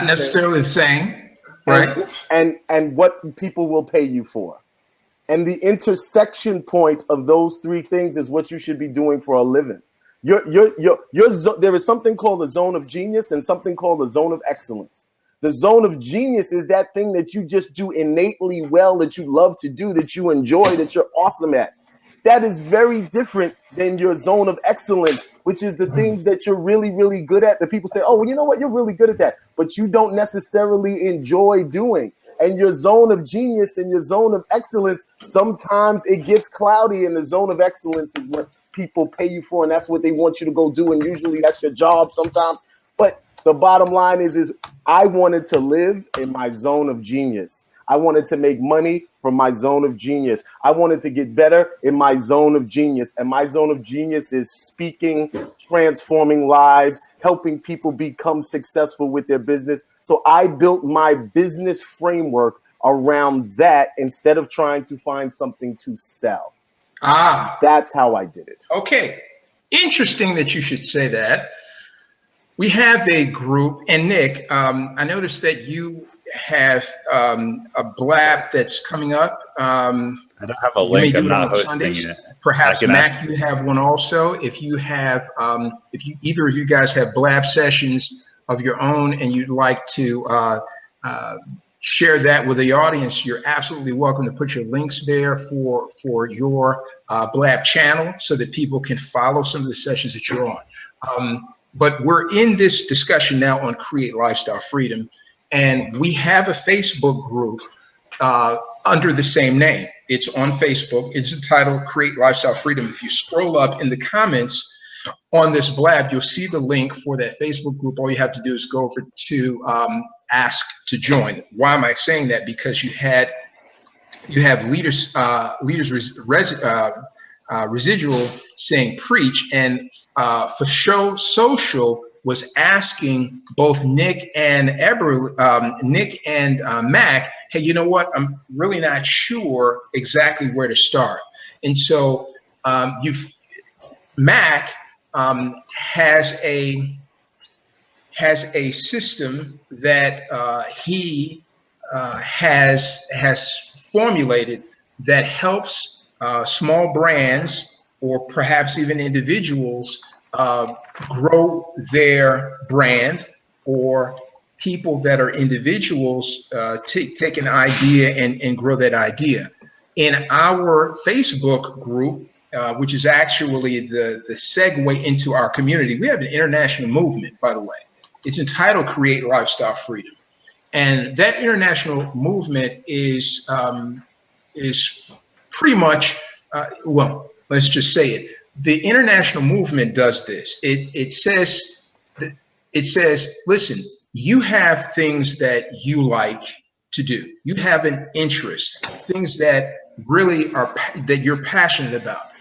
necessarily the same. Right. And what people will pay you for. And the intersection point of those 3 things is what you should be doing for a living. There is something called a zone of genius and something called a zone of excellence. The zone of genius is that thing that you just do innately well, that you love to do, that you enjoy, that you're awesome at. That is very different than your zone of excellence, which is the things that you're really, really good at. That people say, oh, well, you know what? You're really good at that, but you don't necessarily enjoy doing. And your zone of genius and your zone of excellence, sometimes it gets cloudy, and the zone of excellence is what people pay you for, and that's what they want you to go do, and usually that's your job sometimes. But the bottom line is I wanted to live in my zone of genius. I wanted to make money from my zone of genius. I wanted to get better in my zone of genius. And my zone of genius is speaking, transforming lives, helping people become successful with their business. So I built my business framework around that instead of trying to find something to sell. That's how I did it. Okay. Interesting that you should say that. We have a group, and Nick, I noticed that you have a blab that's coming up. I don't have a link. I'm not hosting it. Perhaps Mac, you have one also. If you have, either of you guys have blab sessions of your own, and you'd like to share that with the audience, you're absolutely welcome to put your links there for your blab channel, so that people can follow some of the sessions that you're on. But we're in this discussion now on Create Lifestyle Freedom, and we have a Facebook group under the same name. It's on Facebook. It's entitled Create Lifestyle Freedom. If you scroll up in the comments on this blab, you'll see the link for that Facebook group. All you have to do is go over to ask to join. Why am I saying that? Because you have residual saying preach, and for show social was asking both Nick and Mac, hey, you know what? I'm really not sure exactly where to start. And so Mac has a system that he has formulated that helps small brands, or perhaps even individuals, grow their brand, or people that are individuals take an idea and grow that idea. In our Facebook group, which is actually the segue into our community, we have an international movement, by the way. It's entitled Create Lifestyle Freedom. And that international movement is pretty much, well, let's just say it. The international movement does this. It says, listen, you have things that you like to do. You have an interest, things that really that you're passionate about.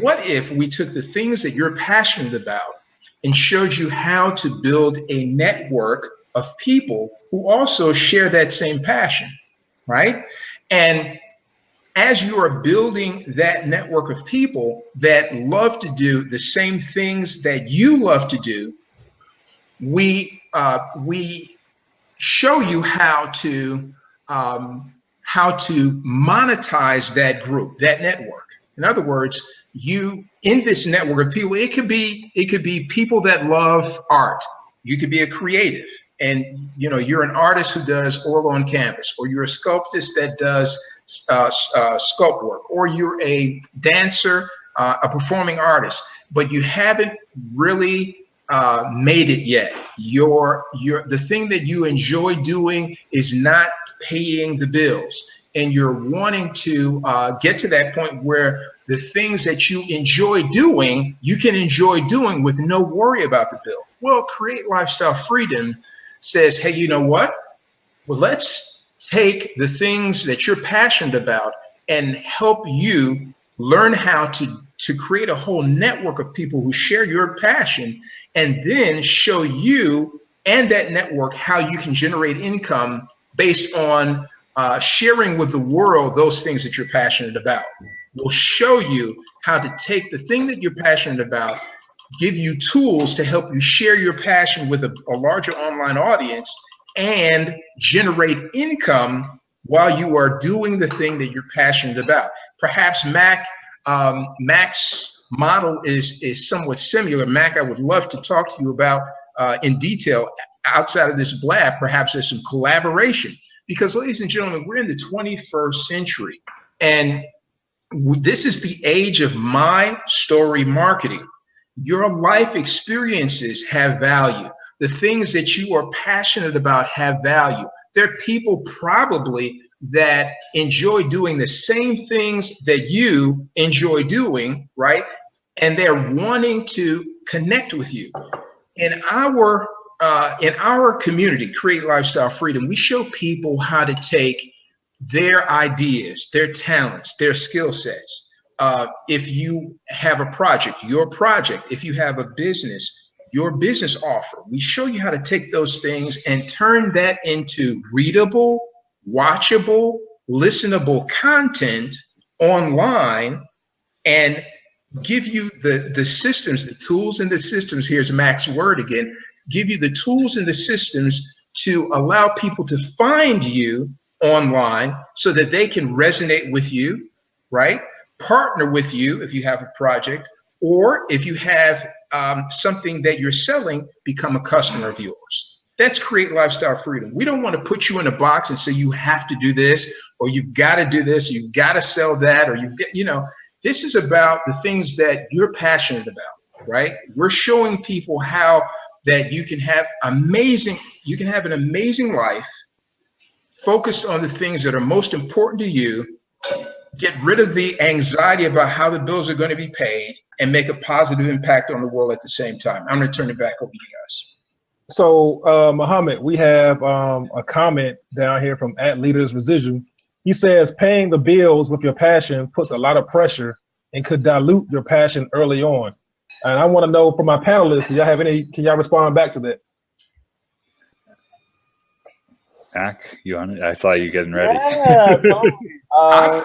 What if we took the things that you're passionate about and showed you how to build a network of people who also share that same passion, right? And as you are building that network of people that love to do the same things that you love to do, we show you how to monetize that group, that network. In other words, you in this network of people, it could be people that love art. You could be a creative, and you're an artist who does oil on canvas, or you're a sculptist that does sculpt work, or you're a dancer, a performing artist, but you haven't really made it yet. The thing that you enjoy doing is not paying the bills, and you're wanting to get to that point where the things that you enjoy doing, you can enjoy doing with no worry about the bill. Well, Create Lifestyle Freedom says, hey, you know what? Well, let's take the things that you're passionate about and help you learn how to create a whole network of people who share your passion, and then show you and that network how you can generate income based on sharing with the world those things that you're passionate about. We'll show you how to take the thing that you're passionate about, give you tools to help you share your passion with a larger online audience, and generate income while you are doing the thing that you're passionate about. Perhaps Mac's model is somewhat similar. Mac, I would love to talk to you about in detail outside of this blab. Perhaps there's some collaboration, because, ladies and gentlemen, we're in the 21st century, and this is the age of my story marketing. Your life experiences have value. The things that you are passionate about have value. There are people probably that enjoy doing the same things that you enjoy doing, right? And they're wanting to connect with you. In our community, Create Lifestyle Freedom, we show people how to take their ideas, their talents, their skill sets. If you have a project, your project, if you have a business, your business offer, we show you how to take those things and turn that into readable, watchable, listenable content online, and give you the systems, the tools and the systems. Here's Mac's word again. Give you the tools and the systems to allow people to find you online so that they can resonate with you, right? Partner with you if you have a project, or if you have something that you're selling, become a customer of yours. That's create lifestyle freedom. We don't want to put you in a box and say you have to do this, or you've got to do this, you've got to sell that, or this is about the things that you're passionate about, right? We're showing people how that you can have an amazing life focused on the things that are most important to you, get rid of the anxiety about how the bills are going to be paid, and make a positive impact on the world at the same time. I'm going to turn it back over to you guys. So, Muhammad, we have a comment down here from @LeadersResidual. He says, paying the bills with your passion puts a lot of pressure and could dilute your passion early on. And I want to know from my panelists, can y'all respond back to that? Mac, I saw you getting ready. Yeah, totally. I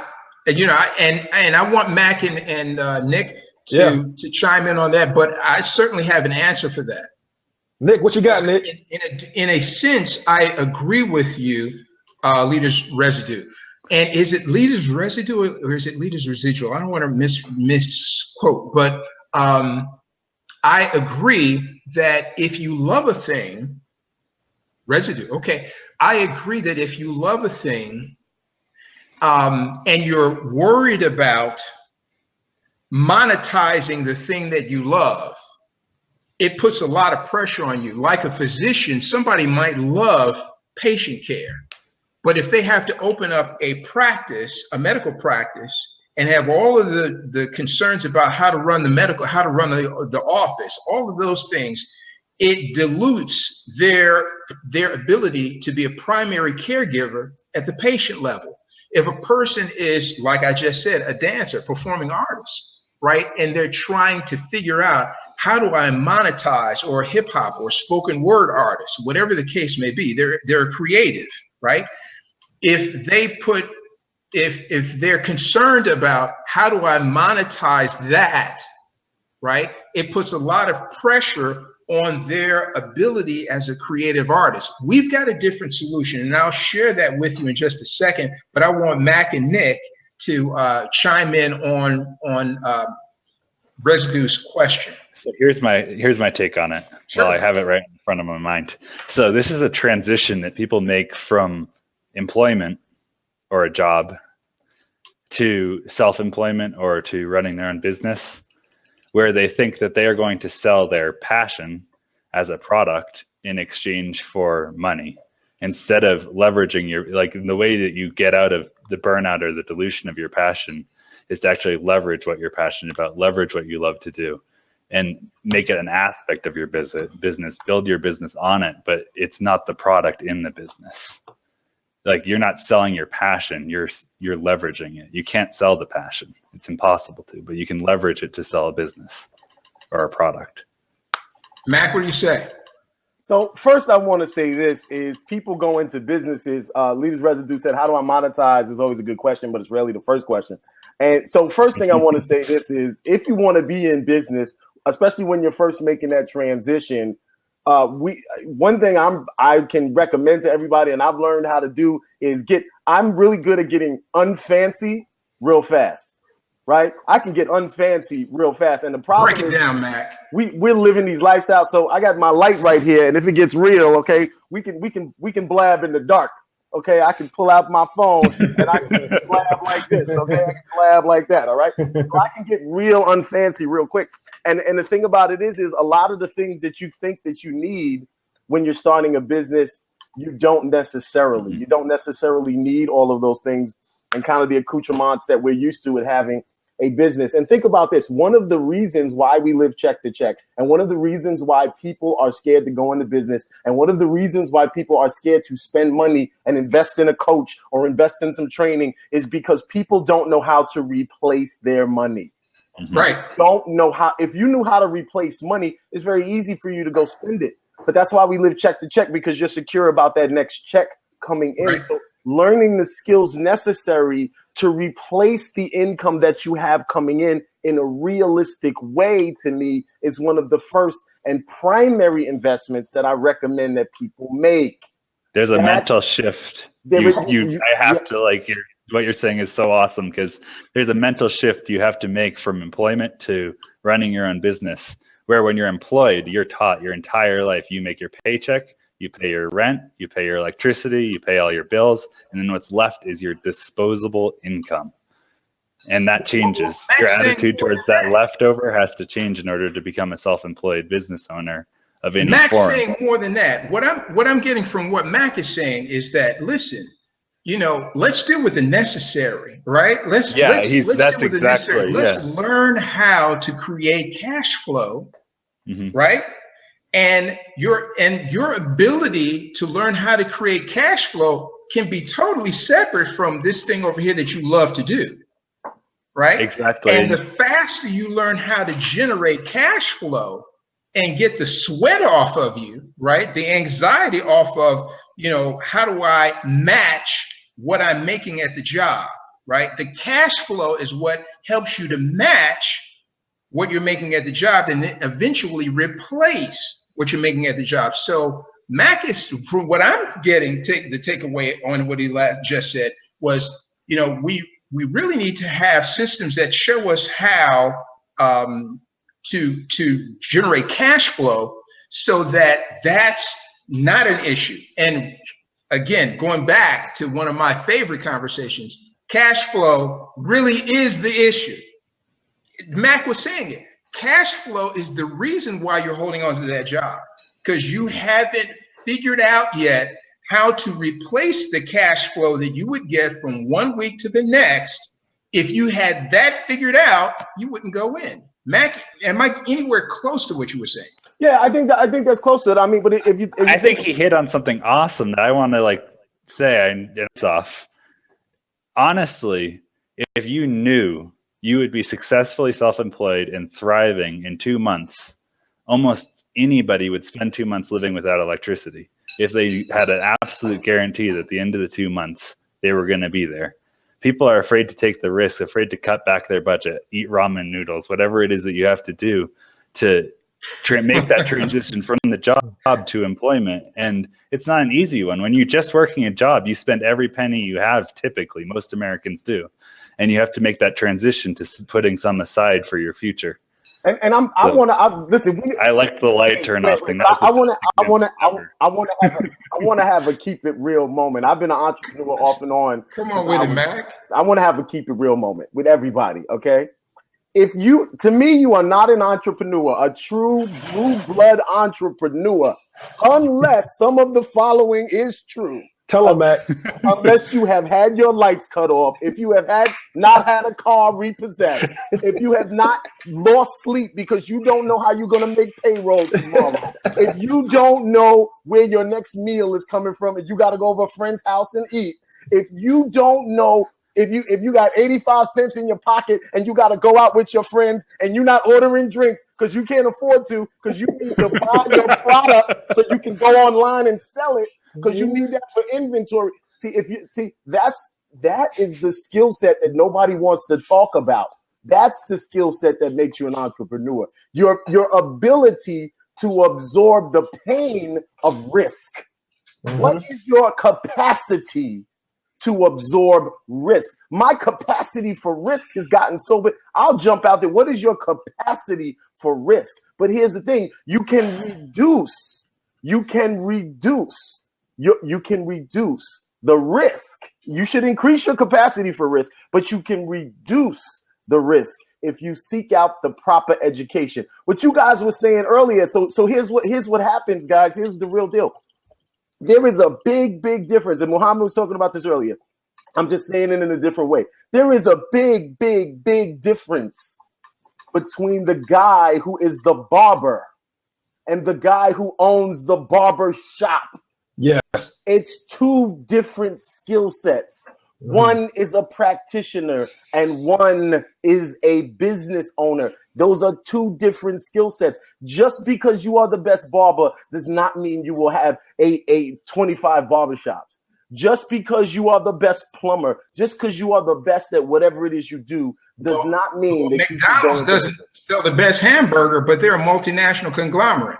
want Mac and Nick to chime in on that, but I certainly have an answer for that. Nick, what you got, Nick? In a sense, I agree with you, Leaders Residue. And is it Leaders Residue or is it Leaders Residual? I don't want to misquote, but I agree that if you love a thing, residue, okay. I agree that if you love a thing and you're worried about monetizing the thing that you love, it puts a lot of pressure on you. Like a physician, somebody might love patient care, but if they have to open up a practice, a medical practice, and have all of the concerns about how to run the office, all of those things, it dilutes their ability to be a primary caregiver at the patient level. If a person is, like I just said, a dancer, performing artist, right, and they're trying to figure out, how do I monetize, or hip hop or spoken word artists, whatever the case may be, they're creative, right? If they're concerned about how do I monetize that, right, it puts a lot of pressure on their ability as a creative artist. We've got a different solution, and I'll share that with you in just a second, but I want Mac and Nick to chime in on Residue's question. So here's my take on it. Sure. Well, I have it right in front of my mind. So this is a transition that people make from employment or a job to self-employment or to running their own business, where they think that they are going to sell their passion as a product in exchange for money, instead of leveraging the way that you get out of the burnout or the dilution of your passion is to actually leverage what you're passionate about, leverage what you love to do, and make it an aspect of your business, build your business on it, but it's not the product in the business. Like, you're not selling your passion, you're leveraging it. You can't sell the passion. It's impossible to, but you can leverage it to sell a business or a product. Mac, what do you say? So first I want to say this is people go into businesses. Leaders Residue said, how do I monetize is always a good question, but it's rarely the first question. And so first thing I want to say this is, if you want to be in business, especially when you're first making that transition, one thing I can recommend to everybody, and I've learned how to do, is I'm really good at getting unfancy real fast, right? I can get unfancy real fast. And the problem Break it down, Mac. We're living these lifestyles. So I got my light right here, and if it gets real, okay, we can blab in the dark. Okay, I can pull out my phone and I can blab like this. Okay, I can blab like that. All right, so I can get real unfancy real quick. And the thing about it is a lot of the things that you think that you need when you're starting a business, you don't necessarily. You don't necessarily need all of those things and kind of the accoutrements that we're used to with having. a business. And think about this. One of the reasons why we live check to check, and one of the reasons why people are scared to go into business, and one of the reasons why people are scared to spend money and invest in a coach or invest in some training is because people don't know how to replace their money. Right. Don't know how. If you knew how to replace money, it's very easy for you to go spend it. But that's why we live check to check, because you're secure about that next check coming in. Right. So learning the skills necessary to replace the income that you have coming in a realistic way, to me, is one of the first and primary investments that I recommend that people make. There's a mental shift. What you're saying is so awesome, because there's a mental shift you have to make from employment to running your own business, where when you're employed, you're taught your entire life, you make your paycheck, you pay your rent, you pay your electricity, you pay all your bills, and then what's left is your disposable income. And that changes. Your attitude towards that leftover has to change in order to become a self-employed business owner of any form. Mac's saying more than that. What I'm getting from what Mac is saying is that, listen, let's deal with the necessary, right? Let's deal with the necessary. Let's learn how to create cash flow, right? And your ability to learn how to create cash flow can be totally separate from this thing over here that you love to do, right? Exactly. And the faster you learn how to generate cash flow and get the sweat off of you, right? The anxiety off of, how do I match what I'm making at the job, right? The cash flow is what helps you to match what you're making at the job and then eventually replace what you're making at the job. So Mac is, from what I'm getting, the takeaway on what he just said was, we really need to have systems that show us how to generate cash flow, so that that's not an issue. And again, going back to one of my favorite conversations, cash flow really is the issue. Mac was saying it. Cash flow is the reason why you're holding on to that job, because you haven't figured out yet how to replace the cash flow that you would get from one week to the next. If you had that figured out, you wouldn't go in. Mac, am I anywhere close to what you were saying? Yeah, I think that's close to it. I mean, but I think he hit on something awesome that I want to say, and it's off. Honestly, if you knew you would be successfully self-employed and thriving in 2 months, almost anybody would spend 2 months living without electricity if they had an absolute guarantee that at the end of the 2 months they were going to be there. People are afraid to take the risk, afraid to cut back their budget, eat ramen noodles, whatever it is that you have to do to make that transition from the job to employment. And it's not an easy one. When you're just working a job, you spend every penny you have, typically. Most Americans do. And you have to make that transition to putting some aside for your future. And I want to listen. I like the light turn off thing. I want to have a keep it real moment. I've been an entrepreneur off and on. Come on with it, Mac. I want to have a keep it real moment with everybody. Okay. To me, you are not an entrepreneur, a true blue blood entrepreneur, unless some of the following is true. Tell him, Mac. Unless you have had your lights cut off, if you have not had a car repossessed, if you have not lost sleep because you don't know how you're going to make payroll tomorrow, if you don't know where your next meal is coming from and you got to go over a friend's house and eat, if you don't know, if you got 85 cents in your pocket and you got to go out with your friends and you're not ordering drinks because you can't afford to, because you need to buy your product so you can go online and sell it, because you need that for inventory. That is the skill set that nobody wants to talk about. That's the skill set that makes you an entrepreneur. Your ability to absorb the pain of risk. Mm-hmm. What is your capacity to absorb risk? My capacity for risk has gotten so big. I'll jump out there. What is your capacity for risk? But here's the thing: you can reduce the risk. You should increase your capacity for risk, but you can reduce the risk if you seek out the proper education. What you guys were saying earlier. So here's what happens, guys. Here's the real deal. There is a big difference, and Muhammad was talking about this earlier. I'm just saying it in a different way. There is a big, big, big difference between the guy who is the barber and the guy who owns the barber shop. Yes. It's two different skill sets. Mm-hmm. One is a practitioner and one is a business owner. Those are two different skill sets. Just because you are the best barber does not mean you will have a 25 barbershops. Just because you are the best plumber, just because you are the best at whatever it is you do, does not mean that McDonald's doesn't sell the best hamburger, but they're a multinational conglomerate.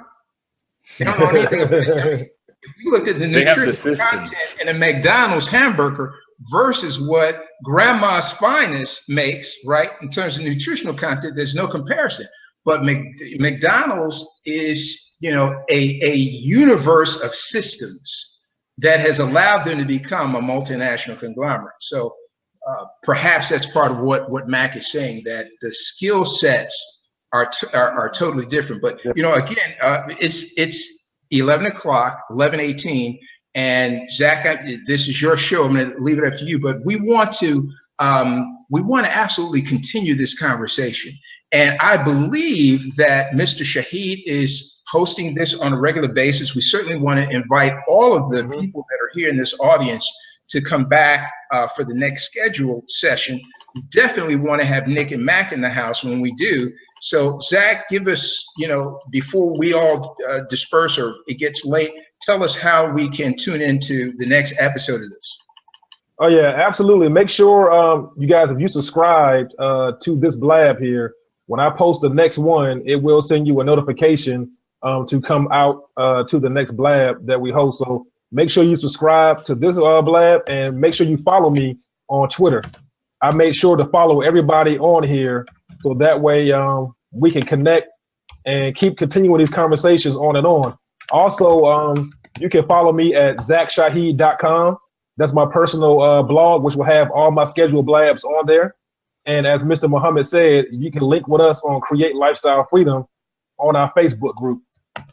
They don't know anything about it. If you looked at the nutritional content in a McDonald's hamburger versus what Grandma's Finest makes, right, in terms of nutritional content, there's no comparison. But McDonald's is, a universe of systems that has allowed them to become a multinational conglomerate. So perhaps that's part of what Mac is saying, that the skill sets are totally different. But again, it's 11 o'clock, 11:18, and Zach, this is your show. I'm going to leave it up to you, but we want to absolutely continue this conversation. And I believe that Mr. Shahid is hosting this on a regular basis. We certainly want to invite all of the people that are here in this audience to come back for the next scheduled session. We definitely want to have Nick and Mac in the house when we do. So Zach, give us, before we all disperse or it gets late, tell us how we can tune into the next episode of this. Oh yeah, absolutely. Make sure you guys, if you subscribed to this blab here, when I post the next one, it will send you a notification to come out to the next blab that we host. So make sure you subscribe to this blab and make sure you follow me on Twitter. I made sure to follow everybody on here so that way we can connect and keep continuing these conversations on and on. Also, you can follow me at zachshahid.com. That's my personal blog, which will have all my scheduled blabs on there. And as Mr. Muhammad said, you can link with us on Create Lifestyle Freedom on our Facebook group.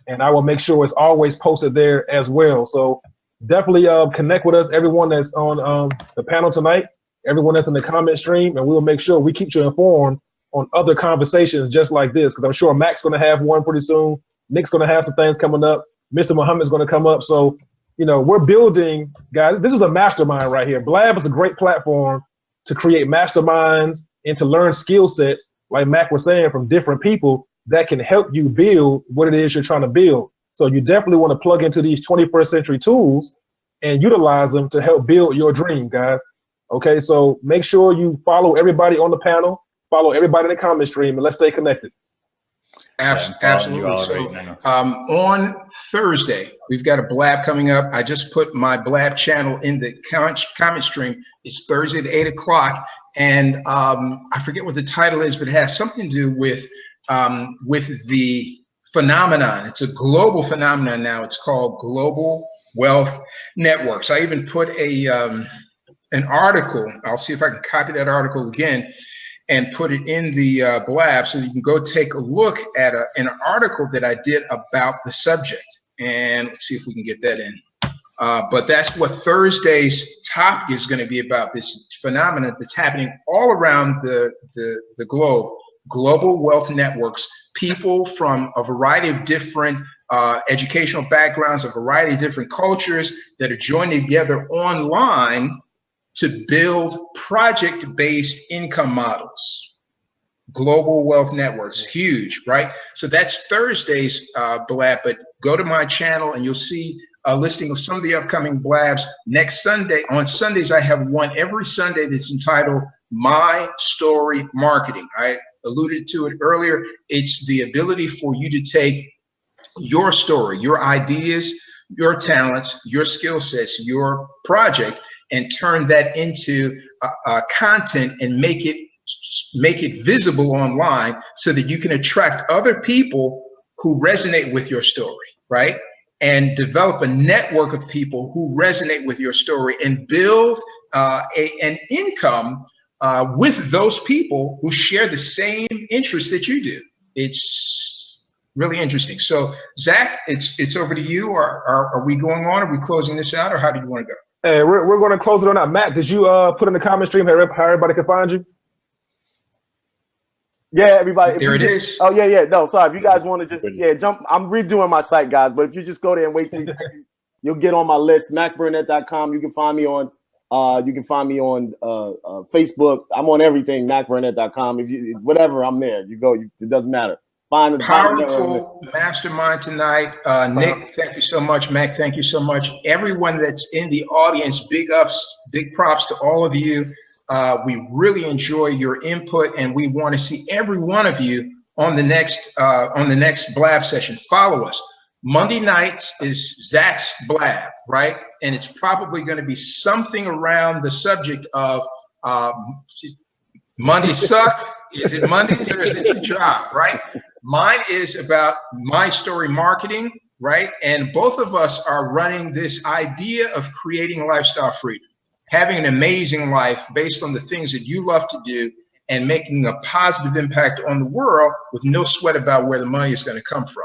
And I will make sure it's always posted there as well. So definitely connect with us, everyone that's on the panel tonight, everyone that's in the comment stream, and we will make sure we keep you informed on other conversations just like this, because I'm sure Mac's going to have one pretty soon. Nick's going to have some things coming up. Mr. Muhammad's going to come up. So, we're building, guys. This is a mastermind right here. Blab is a great platform to create masterminds and to learn skill sets, like Mac was saying, from different people that can help you build what it is you're trying to build. So you definitely want to plug into these 21st century tools and utilize them to help build your dream, guys. Okay, so make sure you follow everybody on the panel, follow everybody in the comment stream, and let's stay connected. Absolutely. So on Thursday, we've got a blab coming up. I just put my blab channel in the comment stream. It's Thursday at 8 o'clock. And I forget what the title is, but it has something to do with the phenomenon. It's a global phenomenon now. It's called Global Wealth Networks. I even put an article. I'll see if I can copy that article again and put it in the blab so you can go take a look at an article that I did about the subject. And let's see if we can get that in. But that's what Thursday's topic is going to be about, this phenomenon that's happening all around the globe. Global wealth networks, people from a variety of different educational backgrounds, a variety of different cultures that are joining together online to build project-based income models. Global wealth networks, huge, right? So that's Thursday's blab, but go to my channel and you'll see a listing of some of the upcoming blabs. Next Sunday, on Sundays, I have one every Sunday that's entitled My Story Marketing. I alluded to it earlier. It's the ability for you to take your story, your ideas, your talents, your skill sets, your project, and turn that into content and make it visible online so that you can attract other people who resonate with your story, right? And develop a network of people who resonate with your story and build an income with those people who share the same interests that you do. It's really interesting. So, Zach, it's over to you. Are we going on? Are we closing this out, or how do you want to go? Hey, we're going to close it on that. Matt, did you put in the comment stream how everybody can find you? Yeah, everybody. There it is. Oh, yeah. No, sorry. If you guys want to just, jump. I'm redoing my site, guys. But if you just go there and wait 3 seconds, you'll get on my list. MacBurnett.com. You can find me on Facebook. I'm on everything. MacBurnett.com. If you whatever, I'm there. You go. It doesn't matter. Powerful mastermind tonight. Nick, thank you so much. Mac, thank you so much. Everyone that's in the audience, big props to all of you. We really enjoy your input, and we want to see every one of you on the next Blab session. Follow us. Monday nights is Zach's Blab, right? And it's probably going to be something around the subject of Mondays suck. Is it Mondays or is it your job, right? Mine is about my story marketing, right? And both of us are running this idea of creating lifestyle freedom, having an amazing life based on the things that you love to do and making a positive impact on the world with no sweat about where the money is going to come from.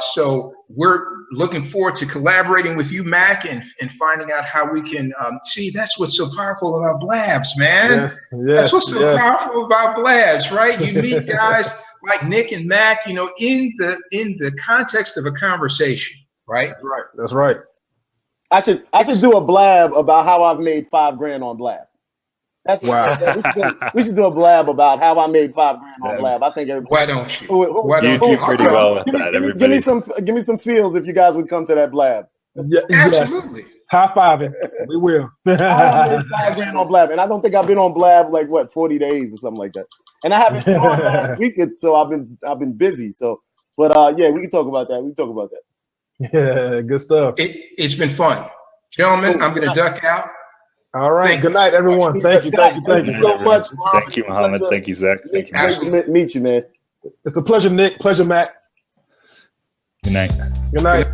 So we're looking forward to collaborating with you, Mac, and finding out how we can see. That's what's so powerful about Blabs, man. Yes, that's what's so powerful about Blabs, right? You meet guys like Nick and Mac, in the context of a conversation, right? That's right. I should do a Blab about how I've made $5,000 on Blab. That's wow. We should do a Blab about how I made $5,000 on Blab. I think everybody. Why don't you? You do pretty well with that. Everybody, give me some feels if you guys would come to that Blab. Yeah, absolutely. Yes. High fiving. We will. I made $5,000 on Blab, and I don't think I've been on Blab like 40 days or something like that. And I haven't been on last week, so I've been busy. So, but yeah, we can talk about that. Yeah, good stuff. It's been fun, gentlemen. I'm going to duck out. All right. Good night, everyone. Thank you so much. Thank you, Muhammad. Thank you, Zach. Thank you. Nice to meet you, man. It's a pleasure, Nick. Pleasure, Matt. Good night. Good night.